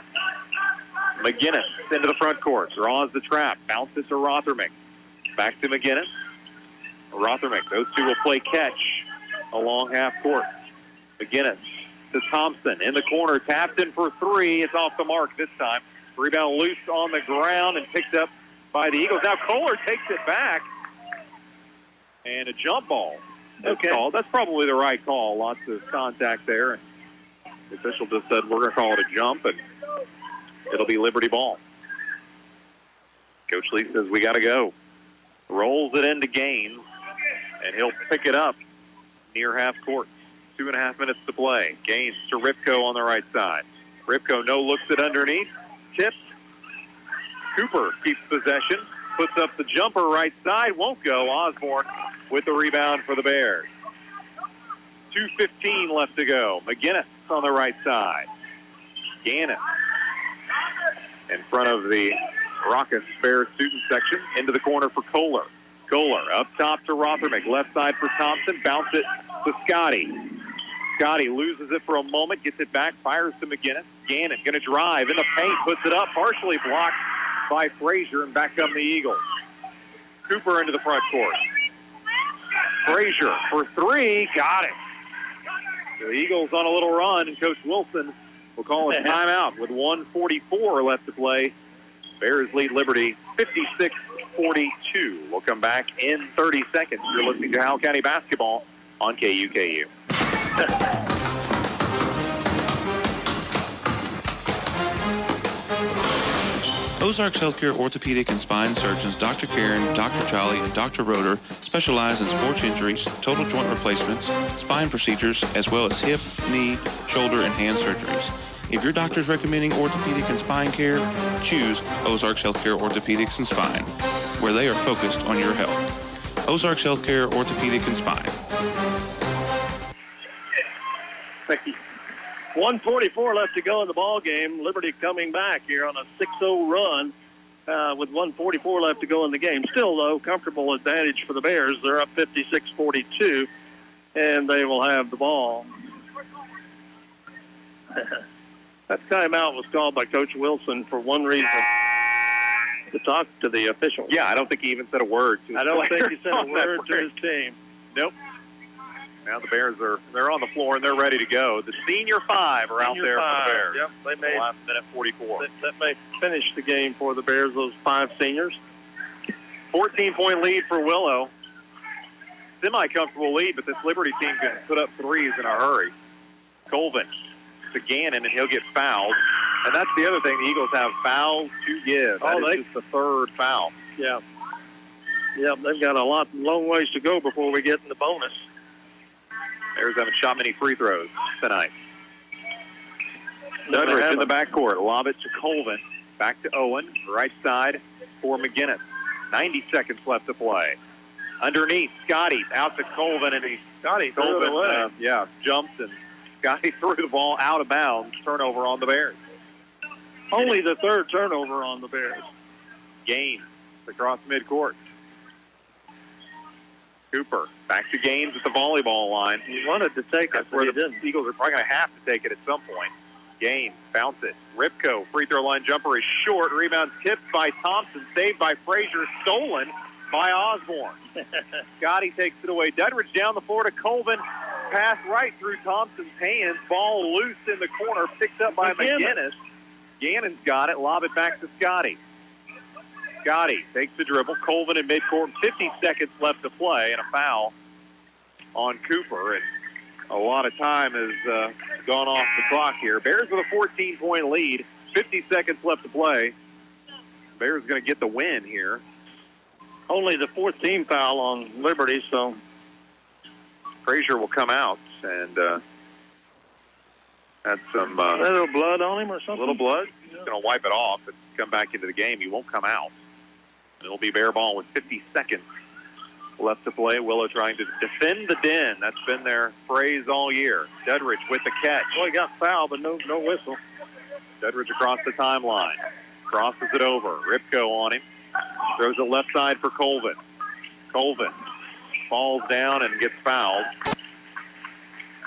McGinnis into the front court, draws the trap, bounces to Rothermich. Back to McGinnis. Rothermich, those two will play catch along half court. McGinnis to Thompson in the corner, tapped in for three. It's off the mark this time. Rebound loose on the ground and picked up by the Eagles. Now Kohler takes it back. And a jump ball. Called. That's probably the right call. Lots of contact there. And the official just said, we're going to call it a jump, and it'll be Liberty ball. Coach Lee says, we got to go. Rolls it into Gaines, and he'll pick it up near half court. 2.5 minutes to play. Gaines to Ripko on the right side. Ripko looks it underneath. Tipped. Cooper keeps possession. Puts up the jumper right side. Won't go. Osborne with the rebound for the Bears. 2:15 left to go. McGinnis on the right side. Gannon in front of the raucous Bears student section. Into the corner for Kohler. Kohler up top to Rothermich. Left side for Thompson. Bounce it to Scotty. Scotty loses it for a moment. Gets it back. Fires to McGinnis. Gannon going to drive in the paint. Puts it up. Partially blocked by Frazier, and back come the Eagles. Cooper into the front court. Frazier for three. Got it. The Eagles on a little run, and Coach Wilson will call a timeout with 1:44 left to play. Bears lead Liberty 56-42. We'll come back in 30 seconds. You're listening to Howell County Basketball on KUKU. Ozarks Healthcare Orthopedic and Spine Surgeons Dr. Karen, Dr. Charlie, and Dr. Roeder specialize in sports injuries, total joint replacements, spine procedures, as well as hip, knee, shoulder, and hand surgeries. If your doctor is recommending orthopedic and spine care, choose Ozarks Healthcare Orthopedics and Spine, where they are focused on your health. Ozarks Healthcare Orthopedic and Spine. Thank you. 1:44 left to go in the ball game. Liberty coming back here on a 6-0 run with 1:44 left to go in the game. Still, though, comfortable advantage for the Bears. They're up 56-42, and they will have the ball. That timeout was called by Coach Wilson for one reason, to talk to the officials. Yeah, I don't think he even said a word to his I don't think he said a on that word to break. his team. Nope. Now the Bears they're on the floor and they're ready to go. The senior 5 are out there for the Bears. Yep, they made last minute 44. That may finish the game for the Bears, those 5 seniors. 14-point lead for Willow. Semi-comfortable lead, but this Liberty team can put up threes in a hurry. Colvin to Gannon, and he'll get fouled. And that's the other thing. The Eagles have fouls to give. That is just the 3rd foul. Yeah. Yep, they've got a long ways to go before we get in the bonus. Bears haven't shot many free throws tonight. Dudridge in the backcourt. Lob it to Colvin. Back to Owen. Right side for McGinnis. 90 seconds left to play. Underneath, Scotty out to Colvin, and Colvin jumps, and Scotty threw the ball out of bounds. Turnover on the Bears. Only the 3rd turnover on the Bears. Gaines across midcourt. Cooper back to Gaines at the volleyball line. He wanted to take it, where but he the didn't. Eagles are probably going to have to take it at some point. Gaines bounce it. Ripko free throw line jumper is short. Rebound tipped by Thompson, saved by Frazier, stolen by Osborne. Scotty takes it away. Dudridge down the floor to Colvin. Pass right through Thompson's hands. Ball loose in the corner, picked up by McGinnis. Gannon's got it. Lob it back to Scotty. Scotty takes the dribble. Colvin in midcourt. 50 seconds left to play, and a foul on Cooper. And a lot of time has gone off the clock here. Bears with a 14-point lead. 50 seconds left to play. Bears going to get the win here. Only the 4th team foul on Liberty, so Frazier will come out and had some a little blood on him or something. A little blood. He's going to wipe it off and come back into the game. He won't come out. And it'll be Bear ball with 50 seconds left to play. Willow trying to defend the den. That's been their phrase all year. Dudridge with the catch. Well, he got fouled, but no whistle. Dudridge across the timeline. Crosses it over. Ripko on him. Throws it left side for Colvin. Colvin falls down and gets fouled.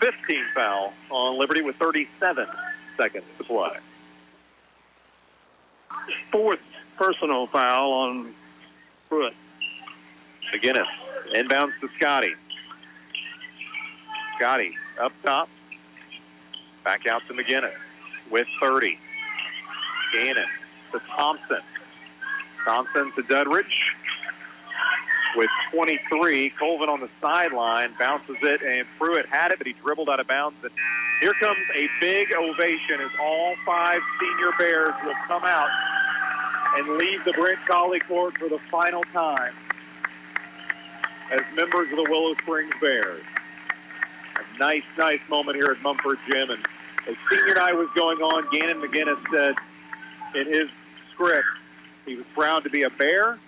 15 foul on Liberty with 37 seconds to play. 4th personal foul on Pruitt. McGinnis inbounds to Scotty. Scotty up top. Back out to McGinnis with 30. Gannon to Thompson. Thompson to Dudridge with 23. Colvin on the sideline bounces it, and Pruitt had it, but he dribbled out of bounds. And here comes a big ovation as all 5 senior Bears will come out and leave the Brent Colley Court for the final time as members of the Willow Springs Bears. A nice moment here at Mumford Gym. And as senior night was going on, Gannon McGinnis said in his script he was proud to be a Bear and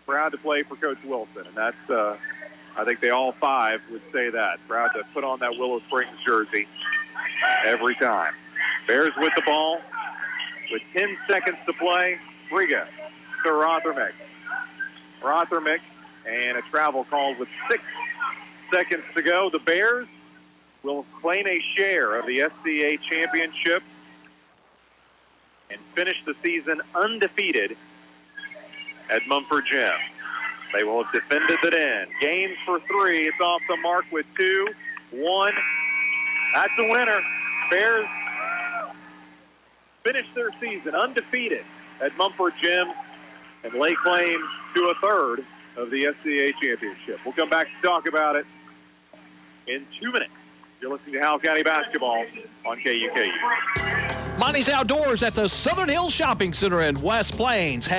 proud to play for Coach Wilson. And that's, I think they all 5 would say that. Proud to put on that Willow Springs jersey every time. Bears with the ball with 10 seconds to play. Briga to Rothermick. Rothermick and a travel called with 6 seconds to go. The Bears will claim a share of the SCA championship and finish the season undefeated at Mumford Gym. They will have defended the den. Gaines for 3. It's off the mark with 2. 1. That's the winner. Bears finish their season undefeated at Mumford Gym and lay claim to a 3rd of the SCA championship. We'll come back to talk about it in 2 minutes. You're listening to Howell County Basketball on KUKU. Monty's Outdoors at the Southern Hills Shopping Center in West Plains has